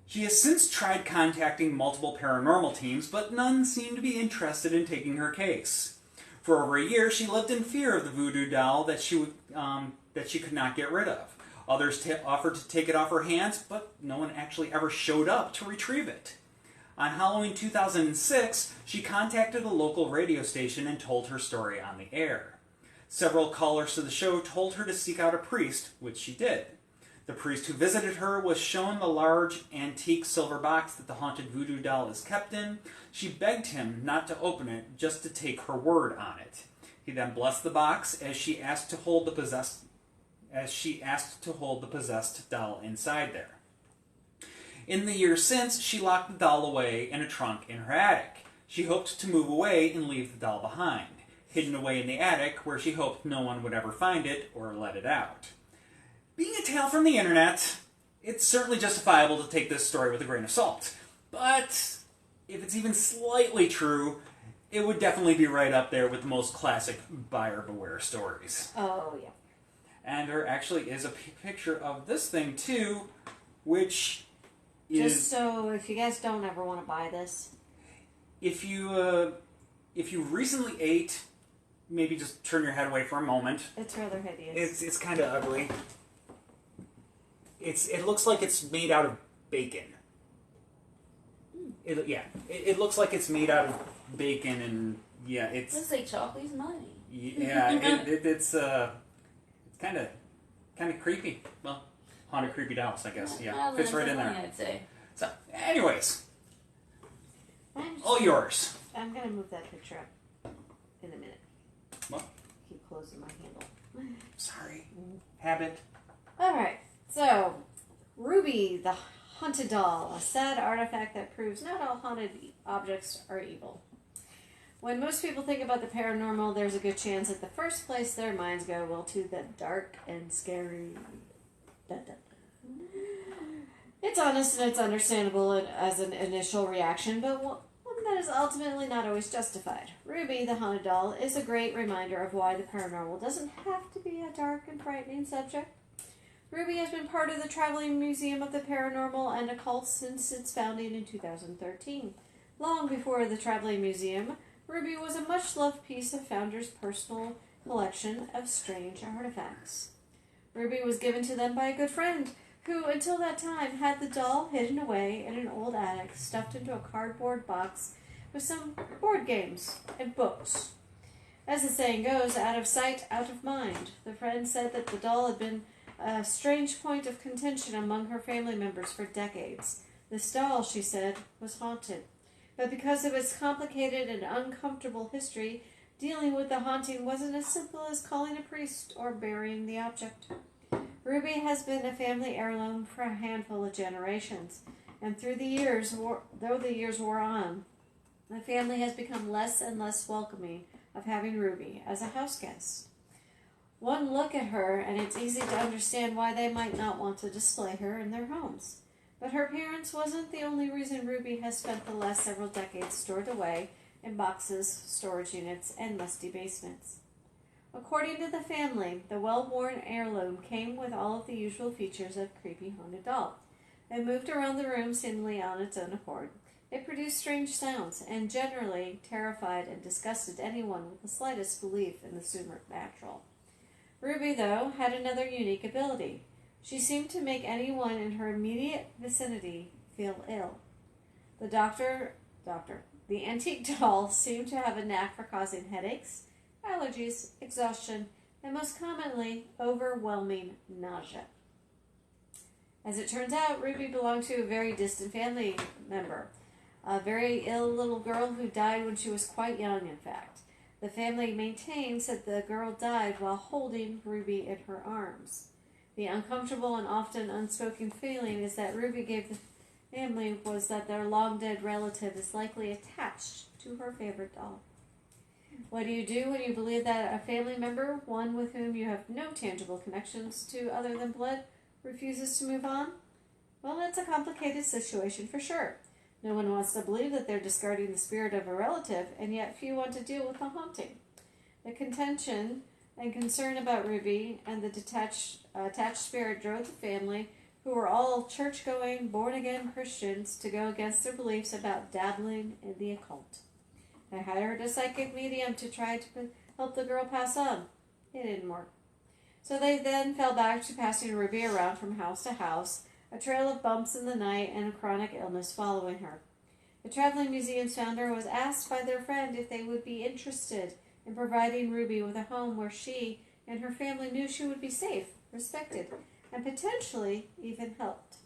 She has since tried contacting multiple paranormal teams, but none seem to be interested in taking her case. For over a year, she lived in fear of the voodoo doll that she could not get rid of. Others offered to take it off her hands, but no one actually ever showed up to retrieve it. On Halloween 2006, she contacted a local radio station and told her story on the air. Several callers to the show told her to seek out a priest, which she did. The priest who visited her was shown the large antique silver box that the haunted voodoo doll is kept in. She begged him not to open it, just to take her word on it. He then blessed the box as she asked to hold the possessed doll inside there. In the years since, she locked the doll away in a trunk in her attic. She hoped to move away and leave the doll behind, hidden away in the attic where she hoped no one would ever find it or let it out. Being a tale from the internet, it's certainly justifiable to take this story with a grain of salt. But if it's even slightly true, it would definitely be right up there with the most classic buyer beware stories. Oh, yeah. And there actually is a picture of this thing, too, which is... Just so, if you guys don't ever want to buy this. If you recently ate, maybe just turn your head away for a moment. It's rather hideous. It's kind of ugly. It looks like it's made out of bacon. It looks like it's made out of bacon, and yeah, it's... Looks like Chocolate's money. Yeah, it's kind of creepy. Well, haunted creepy dolls, I guess. Yeah, fits right in there. I'd say. So, anyways, all yours. I'm going to move that picture up in a minute. What? Keep closing my handle. Sorry. Habit. Alright, so Ruby, the haunted doll, a sad artifact that proves not all haunted objects are evil. When most people think about the paranormal, there's a good chance that the first place their minds go will to the dark and scary. Dun, dun, dun. It's honest and it's understandable as an initial reaction, but one that is ultimately not always justified. Ruby, the haunted doll, is a great reminder of why the paranormal doesn't have to be a dark and frightening subject. Ruby has been part of the Traveling Museum of the Paranormal and Occult since its founding in 2013. Long before the Traveling Museum, Ruby was a much-loved piece of founders' personal collection of strange artifacts. Ruby was given to them by a good friend, who, until that time, had the doll hidden away in an old attic, stuffed into a cardboard box with some board games and books. As the saying goes, out of sight, out of mind. The friend said that the doll had been a strange point of contention among her family members for decades. This doll, she said, was haunted. But because of its complicated and uncomfortable history, dealing with the haunting wasn't as simple as calling a priest or burying the object. Ruby has been a family heirloom for a handful of generations, and though the years wore on, the family has become less and less welcoming of having Ruby as a house guest. One look at her, and it's easy to understand why they might not want to display her in their homes. But her appearance wasn't the only reason Ruby has spent the last several decades stored away in boxes, storage units, and musty basements. According to the family, the well-worn heirloom came with all of the usual features of creepy haunted doll. It moved around the room seemingly on its own accord. It produced strange sounds, and generally terrified and disgusted anyone with the slightest belief in the supernatural. Ruby, though, had another unique ability. She seemed to make anyone in her immediate vicinity feel ill. The antique doll seemed to have a knack for causing headaches, allergies, exhaustion, and most commonly, overwhelming nausea. As it turns out, Ruby belonged to a very distant family member, a very ill little girl who died when she was quite young, in fact. The family maintains that the girl died while holding Ruby in her arms. The uncomfortable and often unspoken feeling is that Ruby gave the family was that their long-dead relative is likely attached to her favorite doll. What do you do when you believe that a family member, one with whom you have no tangible connections to other than blood, refuses to move on? Well, it's a complicated situation for sure. No one wants to believe that they're discarding the spirit of a relative, and yet few want to deal with the haunting. The contention and concern about Ruby and the attached spirit drove the family, who were all church-going, born-again Christians, to go against their beliefs about dabbling in the occult. They hired a psychic medium to try to help the girl pass on. It didn't work. So they then fell back to passing Ruby around from house to house, a trail of bumps in the night and a chronic illness following her. The Traveling Museum's founder was asked by their friend if they would be interested in providing Ruby with a home where she and her family knew she would be safe, respected, and potentially even helped?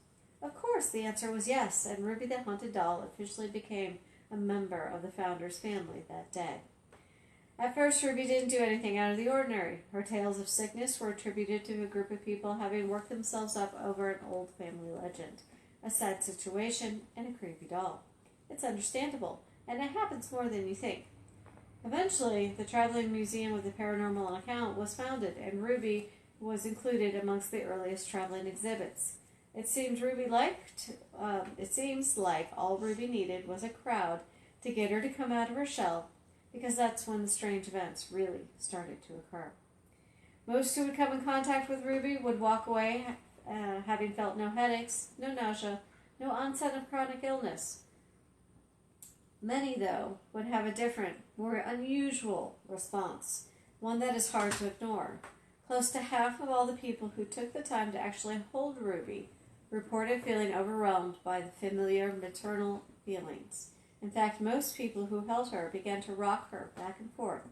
Of course, the answer was yes, and Ruby the Haunted Doll officially became a member of the founder's family that day. At first, Ruby didn't do anything out of the ordinary. Her tales of sickness were attributed to a group of people having worked themselves up over an old family legend, a sad situation, and a creepy doll. It's understandable, and it happens more than you think. Eventually, the Traveling Museum of the Paranormal Account was founded, and Ruby was included amongst the earliest traveling exhibits. It seems like all Ruby needed was a crowd to get her to come out of her shell, because that's when the strange events really started to occur. Most who would come in contact with Ruby would walk away having felt no headaches, no nausea, no onset of chronic illness. Many, though, would have a different, more unusual response, one that is hard to ignore. Close to half of all the people who took the time to actually hold Ruby reported feeling overwhelmed by the familiar maternal feelings. In fact, most people who held her began to rock her back and forth,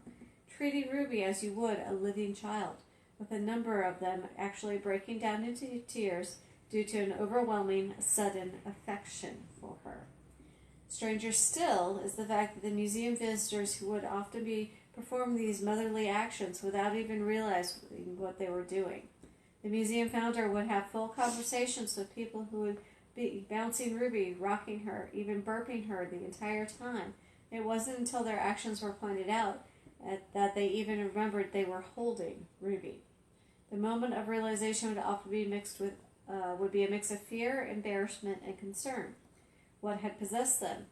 treating Ruby as you would a living child, with a number of them actually breaking down into tears due to an overwhelming, sudden affection for her. Stranger still is the fact that the museum visitors who would often be performing these motherly actions without even realizing what they were doing. The museum founder would have full conversations with people who would be bouncing Ruby, rocking her, even burping her the entire time. It wasn't until their actions were pointed out that they even remembered they were holding Ruby. The moment of realization would often be would be a mix of fear, embarrassment, and concern. What had possessed them?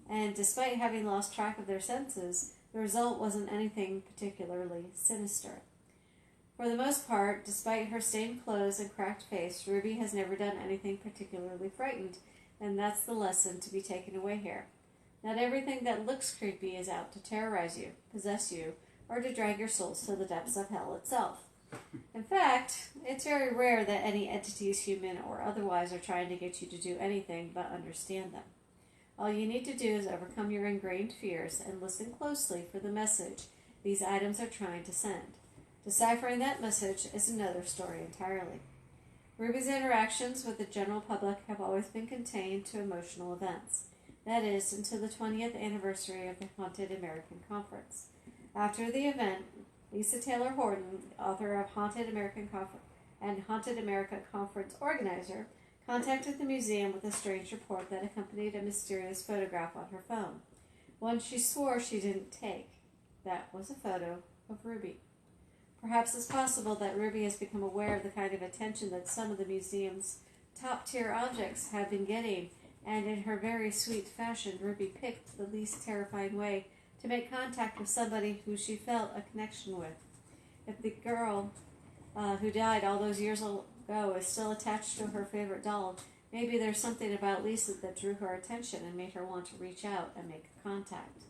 And despite having lost track of their senses, the result wasn't anything particularly sinister. For the most part, despite her stained clothes and cracked face, Ruby has never done anything particularly frightened, and that's the lesson to be taken away here. Not everything that looks creepy is out to terrorize you, possess you, or to drag your souls to the depths of hell itself. In fact, it's very rare that any entities, human or otherwise, are trying to get you to do anything but understand them. All you need to do is overcome your ingrained fears and listen closely for the message these items are trying to send. Deciphering that message is another story entirely. Ruby's interactions with the general public have always been contained to emotional events. That is, until the 20th anniversary of the Haunted American Conference. After the event, Lisa Taylor Horton, author of Haunted American Conference and Haunted America Conference organizer, contacted the museum with a strange report that accompanied a mysterious photograph on her phone. One she swore she didn't take. That was a photo of Ruby. Perhaps it's possible that Ruby has become aware of the kind of attention that some of the museum's top-tier objects have been getting, and in her very sweet fashion, Ruby picked the least terrifying way to make contact with somebody who she felt a connection with. If the girl who died all those years ago is still attached to her favorite doll, maybe there's something about Lisa that drew her attention and made her want to reach out and make contact.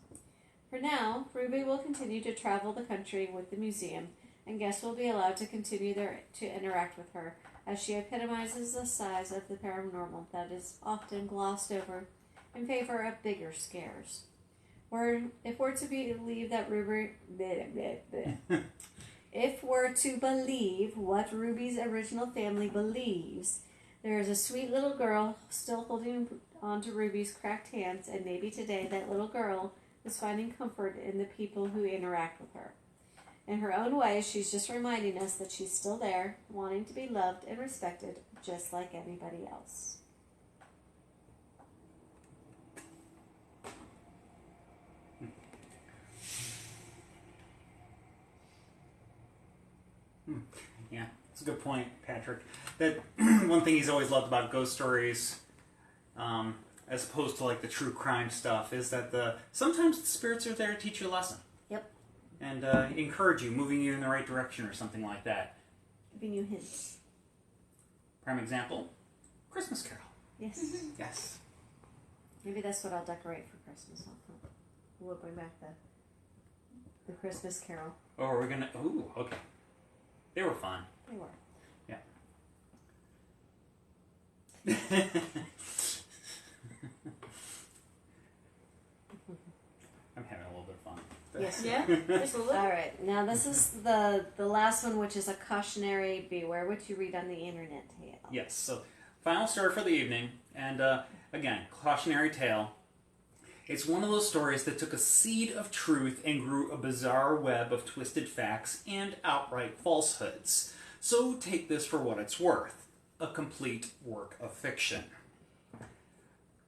For now, Ruby will continue to travel the country with the museum, and guests will be allowed to continue to interact with her, as she epitomizes the size of the paranormal that is often glossed over in favor of bigger scares. If we're to believe what Ruby's original family believes, there is a sweet little girl still holding on to Ruby's cracked hands, and maybe today that little girl is finding comfort in the people who interact with her. In her own way, she's just reminding us that she's still there, wanting to be loved and respected just like anybody else. Yeah, it's a good point, Patrick. That one thing he's always loved about ghost stories, as opposed to like the true crime stuff, is that sometimes the spirits are there to teach you a lesson. Yep. And encourage you, moving you in the right direction or something like that. Giving you hints. Prime example, Christmas Carol. Yes. Yes. Maybe that's what I'll decorate for Christmas. We'll bring back the Christmas Carol. Oh, are we gonna? Ooh, okay. They were fun. They were. Yeah. I'm having a little bit of fun. Yes. Yeah, just a little. All right. Now this is the last one, which is a cautionary. Beware what you read on the internet tale. Yes, so final story for the evening, and again, cautionary tale. It's one of those stories that took a seed of truth and grew a bizarre web of twisted facts and outright falsehoods. So take this for what it's worth. A complete work of fiction.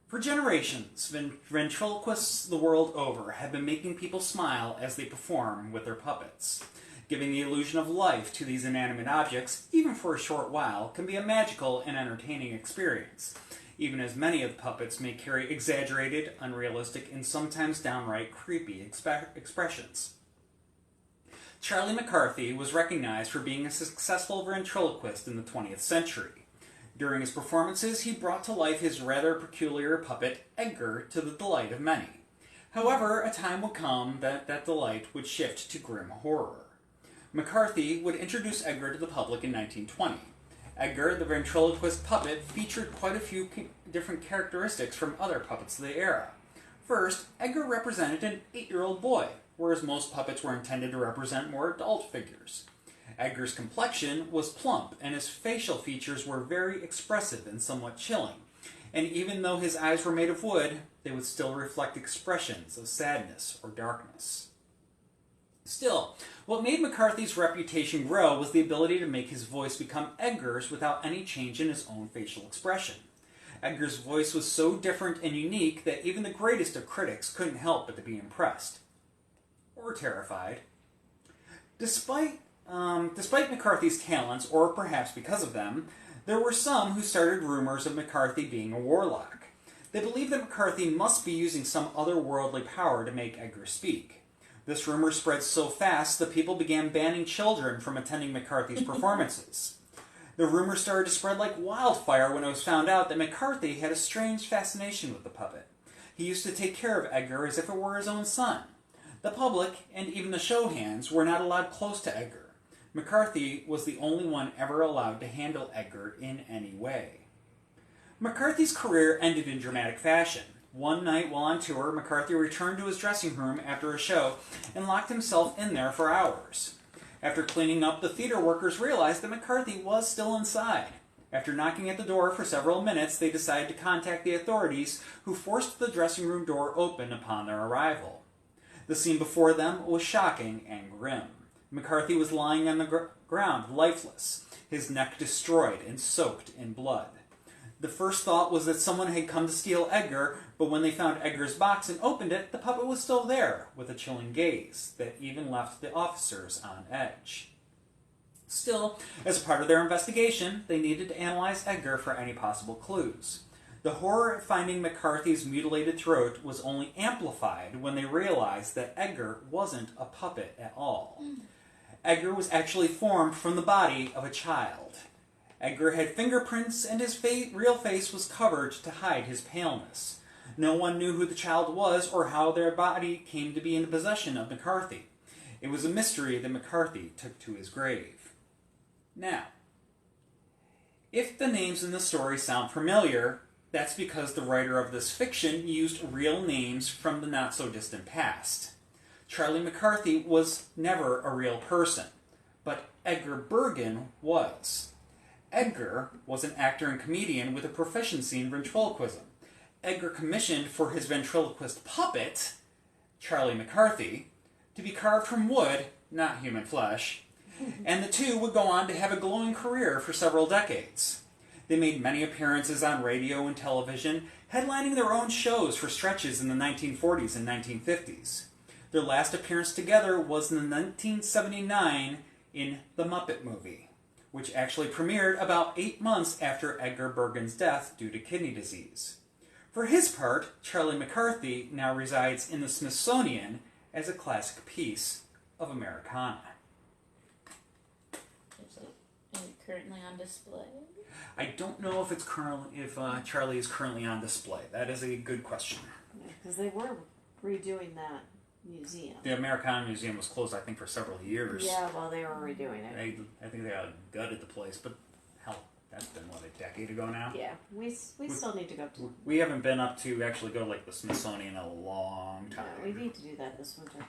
For generations, ventriloquists the world over have been making people smile as they perform with their puppets. Giving the illusion of life to these inanimate objects, even for a short while, can be a magical and entertaining experience, even as many of the puppets may carry exaggerated, unrealistic, and sometimes downright creepy expressions. Charlie McCarthy was recognized for being a successful ventriloquist in the 20th century. During his performances, he brought to life his rather peculiar puppet, Edgar, to the delight of many. However, a time would come that delight would shift to grim horror. McCarthy would introduce Edgar to the public in 1920. Edgar, the ventriloquist puppet, featured quite a few different characteristics from other puppets of the era. First, Edgar represented an 8-year-old boy, whereas most puppets were intended to represent more adult figures. Edgar's complexion was plump, and his facial features were very expressive and somewhat chilling. And even though his eyes were made of wood, they would still reflect expressions of sadness or darkness. Still, what made McCarthy's reputation grow was the ability to make his voice become Edgar's without any change in his own facial expression. Edgar's voice was so different and unique that even the greatest of critics couldn't help but to be impressed. Or terrified. Despite McCarthy's talents, or perhaps because of them, there were some who started rumors of McCarthy being a warlock. They believed that McCarthy must be using some otherworldly power to make Edgar speak. This rumor spread so fast that people began banning children from attending McCarthy's performances. The rumor started to spread like wildfire when it was found out that McCarthy had a strange fascination with the puppet. He used to take care of Edgar as if it were his own son. The public, and even the show hands, were not allowed close to Edgar. McCarthy was the only one ever allowed to handle Edgar in any way. McCarthy's career ended in dramatic fashion. One night while on tour, McCarthy returned to his dressing room after a show and locked himself in there for hours. After cleaning up, the theater workers realized that McCarthy was still inside. After knocking at the door for several minutes, they decided to contact the authorities, who forced the dressing room door open upon their arrival. The scene before them was shocking and grim. McCarthy was lying on the ground, lifeless, his neck destroyed and soaked in blood. The first thought was that someone had come to steal Edgar, but when they found Edgar's box and opened it, the puppet was still there, with a chilling gaze that even left the officers on edge. Still, as part of their investigation, they needed to analyze Edgar for any possible clues. The horror at finding McCarthy's mutilated throat was only amplified when they realized that Edgar wasn't a puppet at all. Edgar was actually formed from the body of a child. Edgar had fingerprints, and his real face was covered to hide his paleness. No one knew who the child was or how their body came to be in the possession of McCarthy. It was a mystery that McCarthy took to his grave. Now, if the names in the story sound familiar, that's because the writer of this fiction used real names from the not-so-distant past. Charlie McCarthy was never a real person, but Edgar Bergen was. Edgar was an actor and comedian with a proficiency in ventriloquism. Edgar commissioned for his ventriloquist puppet, Charlie McCarthy, to be carved from wood, not human flesh, and the two would go on to have a glowing career for several decades. They made many appearances on radio and television, headlining their own shows for stretches in the 1940s and 1950s. Their last appearance together was in 1979 in The Muppet Movie, which actually premiered about 8 months after Edgar Bergen's death due to kidney disease. For his part, Charlie McCarthy now resides in the Smithsonian as a classic piece of Americana. Is it currently on display? I don't know if Charlie is currently on display. That is a good question. Because they were redoing that museum. The Americana Museum was closed, I think, for several years. Yeah, while they were redoing it. I think they gutted the place, but hell, that's been, what, a decade ago now? Yeah, we still need to go to. We haven't been up to actually go to, like, the Smithsonian in a long time. Yeah, we need to do that this winter.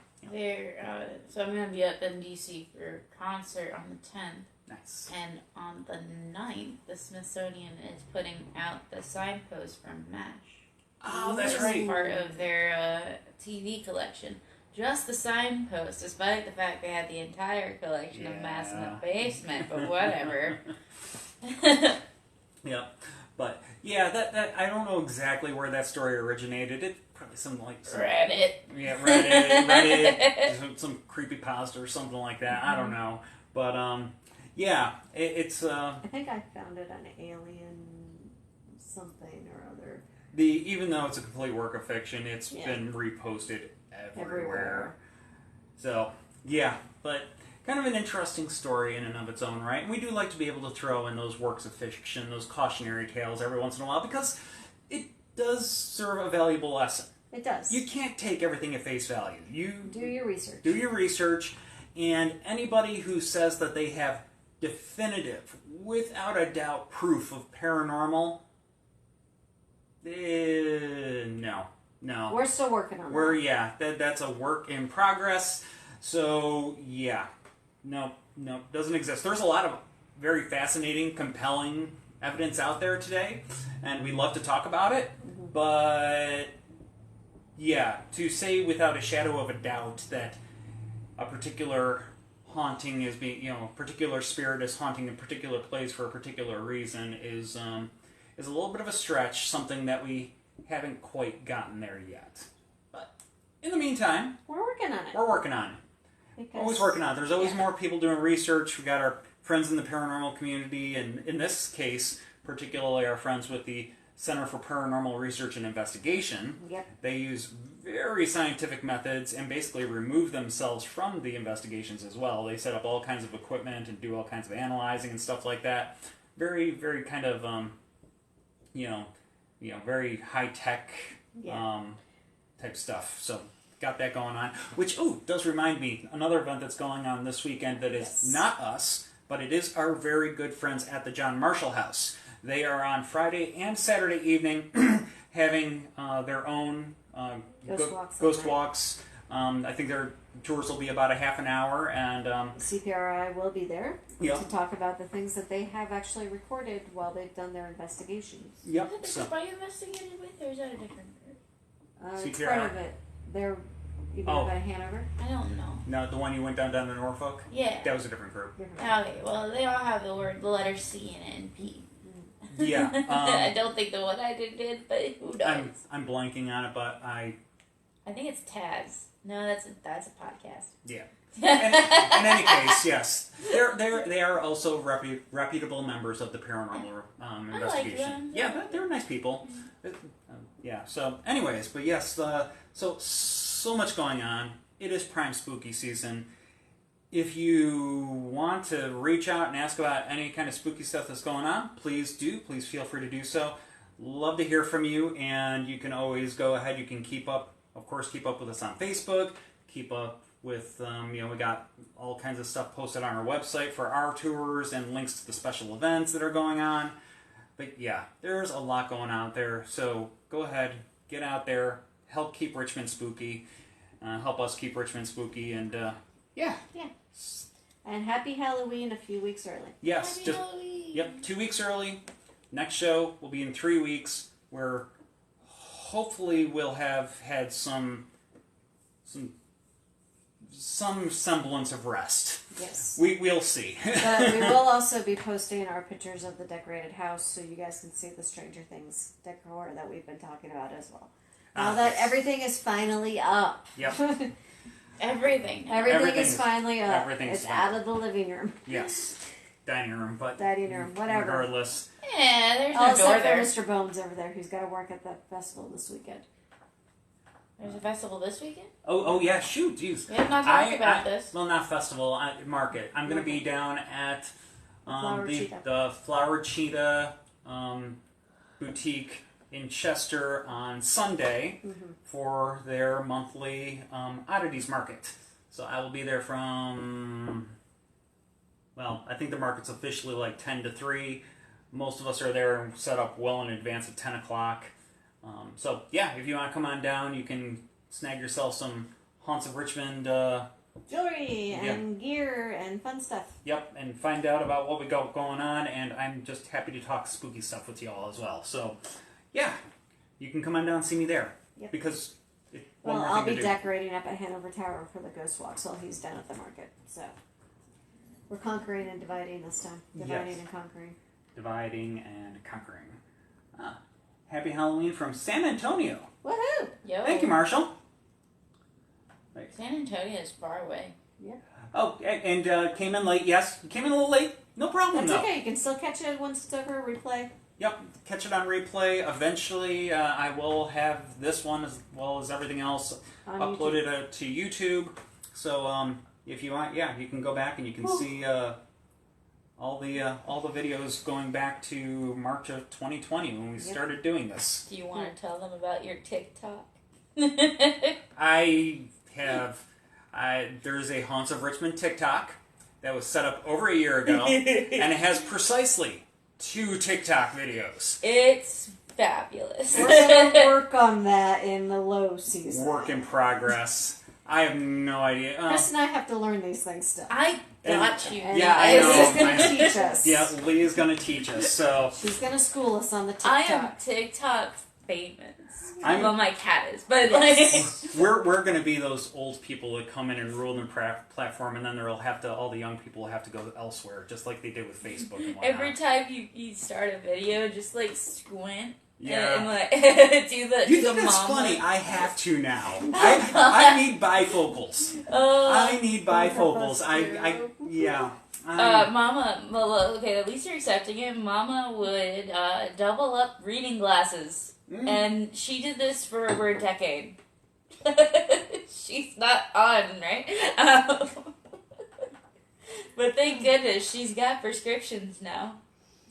So I'm going to be up in DC for a concert on the 10th. Nice. And on the 9th, the Smithsonian is putting out the signpost from MASH. Oh, that's It's right. part of their TV collection. Just the signpost, despite the fact they had the entire collection of MASH in the basement, but whatever. Yeah, but yeah, that I don't know exactly where that story originated. It probably some Reddit. Yeah, Reddit, some creepypasta or something like that. I don't know, but yeah, it's. I think I found it on Alien something or other. Even though it's a complete work of fiction, it's been reposted everywhere. So yeah, but kind of an interesting story in and of its own right. And we do like to be able to throw in those works of fiction, those cautionary tales every once in a while, because it does serve a valuable lesson. It does. You can't take everything at face value. You do your research. Do your research, and anybody who says that they have definitive, without a doubt, proof of paranormal, no. We're still working on that. That's a work in progress. So yeah, no, doesn't exist. There's a lot of very fascinating, compelling evidence out there today, and we love to talk about it. But yeah, to say without a shadow of a doubt that a particular haunting is being, a particular spirit is haunting a particular place for a particular reason is a little bit of a stretch. Something that we haven't quite gotten there yet. But in the meantime, we're working on it. Because, always working on it. There's always more people doing research. We got our friends in the paranormal community, and in this case, particularly our friends with the Center for Paranormal Research and Investigation. Yep. They use very scientific methods and basically remove themselves from the investigations as well. They set up all kinds of equipment and do all kinds of analyzing and stuff like that. Very, very kind of, very high-tech type stuff. So got that going on. Which, does remind me, another event that's going on this weekend that is not us, but it is our very good friends at the John Marshall House. They are on Friday and Saturday evening having their own ghost walks. I think their tours will be about a half an hour, and CPRI will be there to talk about the things that they have actually recorded while they've done their investigations. Yep. Is that the group I investigated with, or is that a different group? It's part of it. They're about Hanover. I don't know. No, the one you went down to Norfolk? Yeah. That was a different group. Okay, well, they all have the letter C in it and P. Yeah. I don't think the one I did, but who knows? I'm blanking on it, but I think it's Taz. No, that's a podcast. Yeah. In any case, yes, they are also reputable members of the paranormal investigation. I like them. Yeah, they're nice people. Yeah. So, anyways, but yes, so much going on. It is prime spooky season. If you want to reach out and ask about any kind of spooky stuff that's going on, please do. Please feel free to do so. Love to hear from you, and you can always go ahead. You can keep up with us on Facebook. Keep up with, we got all kinds of stuff posted on our website for our tours and links to the special events that are going on. But yeah, there's a lot going on out there. So go ahead, get out there, help keep Richmond spooky, help us keep Richmond spooky, and yeah. And happy Halloween a few weeks early. Yes, Happy Halloween. Yep, 2 weeks early. Next show will be in 3 weeks, where hopefully we'll have had some semblance of rest. Yes. We'll see. But we will also be posting our pictures of the decorated house so you guys can see the Stranger Things decor that we've been talking about as well. Now that everything is finally up. Yep. Everything is finally up. It's out of the living room. Yes. Dining room, whatever. Regardless. Yeah, there's no door there. Mr. Bones over there who's got to work at the festival this weekend. There's a festival this weekend? Oh yeah, shoot, jeez. We have not talked about this. Well, not festival, market. I'm going to be down at the Flower Cheetah boutique in Chester on Sunday for their monthly oddities market. So I will be there from, I think the market's officially like 10 to 3, most of us are there and set up well in advance at 10 o'clock. So, yeah, if you want to come on down, you can snag yourself some Haunts of Richmond jewelry and gear and fun stuff. Yep, and find out about what we got going on, and I'm just happy to talk spooky stuff with y'all as well. So, yeah, you can come on down and see me there. Yep. Because well, I'll be decorating up at Hanover Tower for the Ghost Walk, so he's down at the market. So we're conquering and dividing this time. Dividing and conquering. Dividing and conquering. Happy Halloween from San Antonio. Woohoo! Yo. Thank you, Marshall. San Antonio is far away. Yeah. Oh, and came in late. Yes, came in a little late. No problem, That's though. okay. You can still catch it once it's over. Replay. Yep, catch it on replay. Eventually, I will have this one as well as everything else On uploaded to YouTube. So, if you want, you can go back and you can see all the videos going back to March of 2020 when we started doing this. Do you want to tell them about your TikTok? There's a Haunts of Richmond TikTok that was set up over a year ago, and it has precisely 2 TikTok videos. It's fabulous. We're gonna work on that in the low season. Work in progress. I have no idea. Chris and I have to learn these things still. I got you. And Yeah, I know. Leah's gonna teach us. Yeah, Leah's gonna teach us. So She's gonna school us on the I TikTok. am TikTok famous. I'm- Well, my cat is, but like, we're gonna be those old people that come in and rule the platform, and then all the young people will have to go elsewhere, just like they did with Facebook and whatnot. every time you start a video, just like squint. Yeah. And like do the You do think the that's mom funny? look. I have to now. I need bifocals. Oh. I need bifocals. Mama, well, okay, at least you're accepting it. Mama would double up reading glasses. And she did this for over a decade. She's not on, right? But thank goodness she's got prescriptions now.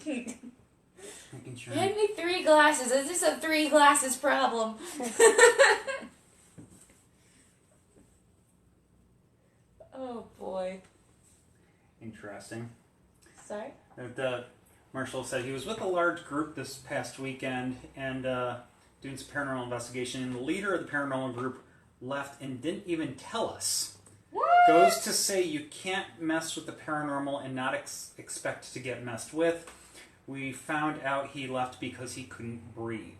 Making sure. Hand me 3 glasses. Is this a 3 glasses problem? Oh boy. Interesting. Sorry? Marshall said he was with a large group this past weekend and doing some paranormal investigation, and the leader of the paranormal group left and didn't even tell us. What? Goes to say you can't mess with the paranormal and not expect to get messed with. We found out he left because he couldn't breathe.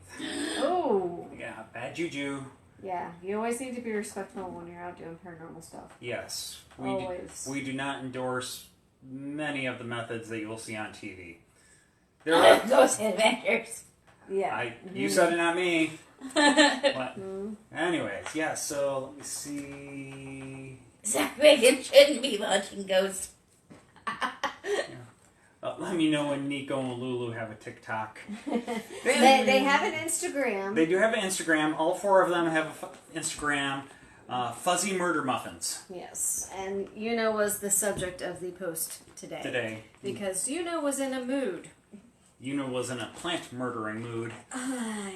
Oh. Yeah, bad juju. Yeah, you always need to be respectful when you're out doing paranormal stuff. Yes. Always. We do not endorse many of the methods that you will see on TV. Ghost Adventures. Yeah. You said it, not me. But, Mm-hmm. anyways, yeah, so let me see. Zach Bacon shouldn't be watching ghosts. Let me know when Nico and Lulu have a TikTok. They have an Instagram. They do have an Instagram. All 4 of them have an Instagram. Fuzzy Murder Muffins. Yes, and Una was the subject of the post today. Because Una was in a mood. Una was in a plant murdering mood. Yeah.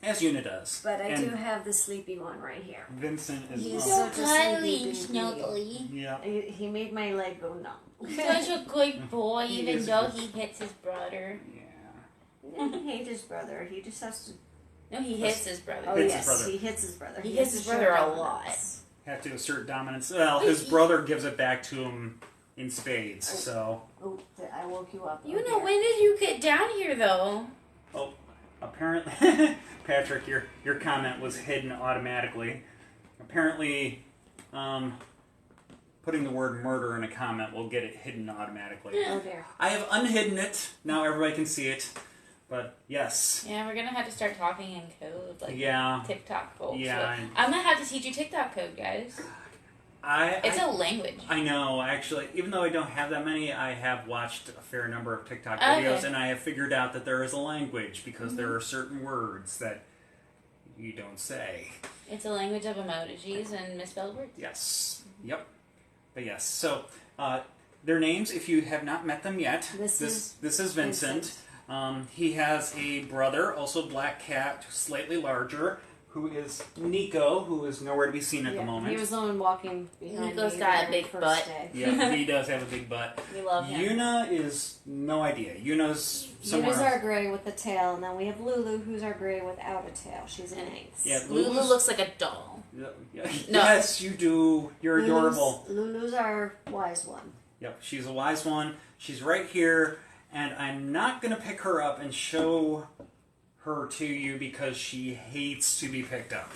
As Una does. But I do have the sleepy one right here. Vincent is He's well. such a sleepy baby. snuggly. Yeah. He made my leg go numb. Such a good boy, He even is though good. he hits his brother. Yeah. He doesn't hate his brother. He just has to. No, he hits his brother. Oh Hits his yes, brother. he hits his brother. He has hits his to show brother a dominance. Have to assert dominance. Well, his brother gives it back to him in spades, so. Oh, I woke you up. You know, when did you get down here, though? Oh, apparently. Patrick, your comment was hidden automatically. Apparently, putting the word murder in a comment will get it hidden automatically. Oh dear. I have unhidden it. Now everybody can see it. But yes. Yeah, we're gonna have to start talking in code, like Yeah. TikTok folks. Yeah, So I'm gonna have to teach you TikTok code, guys. It's a language. I know, actually. Even though I don't have that many, I have watched a fair number of TikTok Okay. videos, and I have figured out that there is a language because there are certain words that you don't say. It's a language of emojis and misspelled words. Yes. Yep. But yes. So, their names, if you have not met them yet, this is Vincent. He has a brother, also black cat, slightly larger, who is Nico, who is nowhere to be seen at the moment. He was the one walking behind Nico's me got a the big first butt. day. Yeah, he does have a big butt. We love him. Yuna is no idea. Yuna's somewhere Yuna's else. our gray with the tail, and then we have Lulu, who's our gray without a tail. She's an ace. Yeah, Lulu Lulu's- looks like a doll. Yeah. No. Yes, you do. You're adorable. Lulu's our wise one. Yep, she's a wise one. She's right here, and I'm not going to pick her up and show her to you because she hates to be picked up.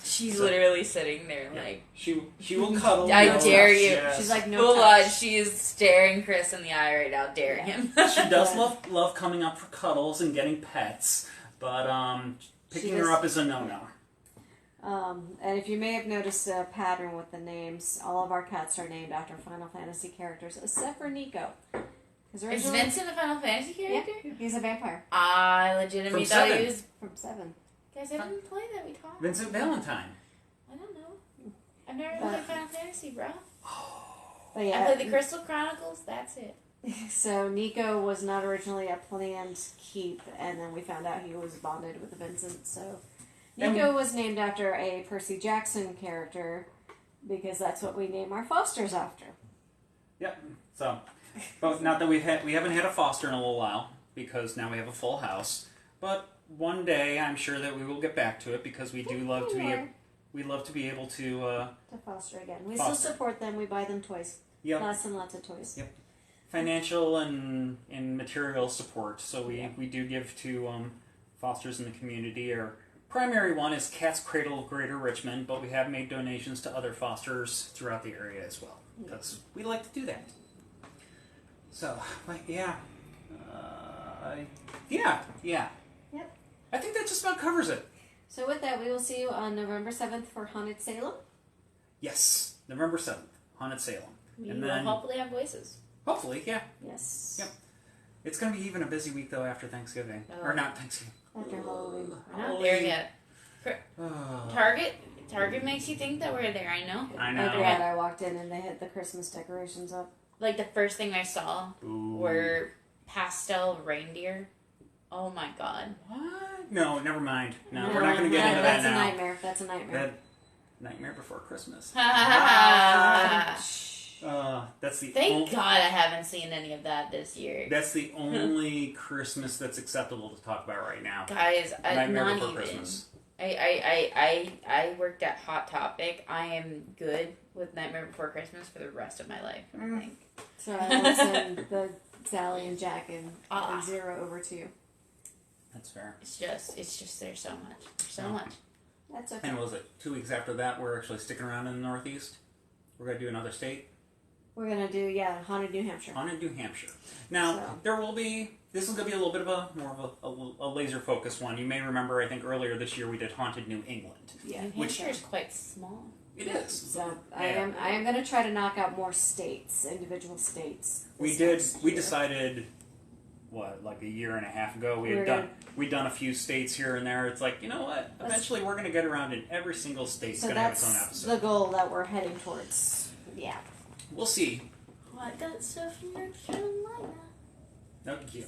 She's So- literally sitting there like... She will cuddle. I no, dare you. yes. She's like, no Full touch. on, she is staring Chris in the eye right now, daring him. She does love coming up for cuddles and getting pets, but picking her up is a no-no. And if you may have noticed a pattern with the names, all of our cats are named after Final Fantasy characters, except for Nico. Is Vincent a Final Fantasy character? Yeah, he's a vampire. I legitimately From thought 7. he was... From 7. Guys, I didn't play that, we talked. Vincent Valentine. I don't know. I've never played Final Fantasy, bro. But I yeah, played the Crystal Chronicles, that's it. so Nico was not originally a planned keep, and then we found out he was bonded with Vincent, so... Nico was named after a Percy Jackson character, because that's what we name our fosters after. Yep. So, but not that we haven't had a foster in a little while because now we have a full house. But one day I'm sure that we will get back to it because we do love to be we love to be able to To foster again. We foster. still support them, we buy them toys. Yep. Lots and lots of toys. Yep. Financial and material support. So we do give to fosters in the community. Our primary one is Cat's Cradle of Greater Richmond, but we have made donations to other fosters throughout the area as well because we like to do that. So, but yeah. Yeah. Yep. I think that just about covers it. So with that, we will see you on November 7th for Haunted Salem. Yes, November 7th, Haunted Salem. We And will then, hopefully have voices. hopefully, yeah. Yes. Yep. It's going to be even a busy week, though, after Thanksgiving. Oh. Or not Thanksgiving. After Halloween. We're not there yet. Oh. Target makes you think that we're there, I know. I know. Oh god, I walked in and they had the Christmas decorations up. Like the first thing I saw Ooh. were pastel reindeer. Oh my god. What? No, never mind. No, we're not going to get into that That's now. a nightmare. That's a nightmare. That Nightmare Before Christmas. That's the Thank God I haven't seen any of that this year. That's the only Christmas that's acceptable to talk about right now. Guys, Nightmare not Before even. Christmas. I worked at Hot Topic. I am good with Nightmare Before Christmas for the rest of my life, I think. So I will send the Sally and Jack and 0 over to you. That's fair. It's just there's so much. There's so much. That's okay. And was it 2 weeks after that we're actually sticking around in the Northeast? We're going to do another state? We're gonna do Haunted New Hampshire. Haunted New Hampshire. Now, So. there will be... This is going to be a little bit of more of a laser-focused one. You may remember, I think, earlier this year we did Haunted New England. Yeah. New Which- Hampshire is quite small. It is. So I Yeah. am gonna try to knock out more states, individual states. We decided, like a year and a half ago, we'd done a few states here and there. It's like, you know what? Eventually we're going to get around in every single state's So going to have its own that's episode. the goal that we're heading towards. Yeah. We'll see. Well, I got stuff from North Carolina. Okay.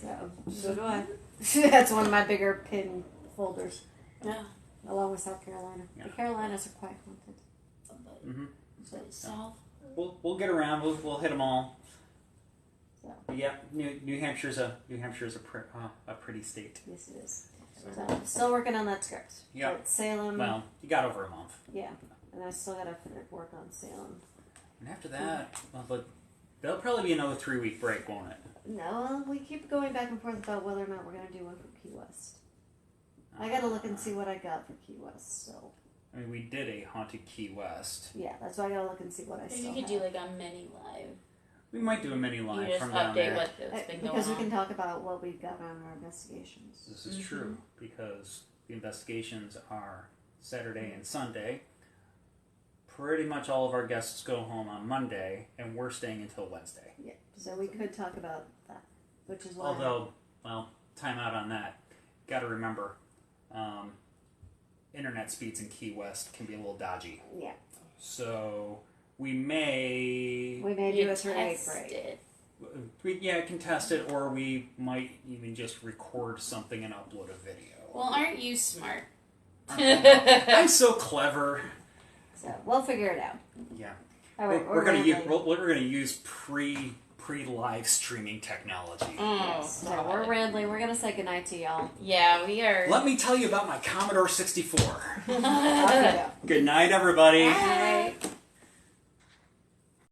So do I. That's one of my bigger pin folders, Yeah. along with South Carolina. Yeah. The Carolinas are quite haunted. Mm-hmm. But South. We'll get around. We'll hit them all. So But yeah, New Hampshire's a pretty state. yes, it is. So still working on that script. Yeah. But Salem. Well, you got over a month, Yeah. And I still gotta work on Salem. and after that, but there'll probably be another 3-week break, won't it? No, we keep going back and forth about whether or not we're gonna do one for Key West. I gotta look and see what I got for Key West. So I mean, we did a Haunted Key West. yeah, that's why I gotta look and see what I Maybe still you could have. do like a mini live. We might do a mini You live just from down update there. what's been going because we on. can talk about what we've got on our investigations. This is true because the investigations are Saturday and Sunday. Pretty much all of our guests go home on Monday, and we're staying until Wednesday. Yeah, so we could talk about that, which is why. Although, well, time out on that. Got to remember, internet speeds in Key West can be a little dodgy. Yeah, So we may, we may do a 3-week test break. it. contest it, or we might even just record something and upload a video. Well, aren't you smart? I'm so clever. So we'll figure it out. Yeah. Oh, We're gonna use pre live streaming technology. Yes. So we're rambling. We're gonna say goodnight to y'all. Yeah, we are. Let me tell you about my Commodore 64. Okay. Good night, everybody. Bye.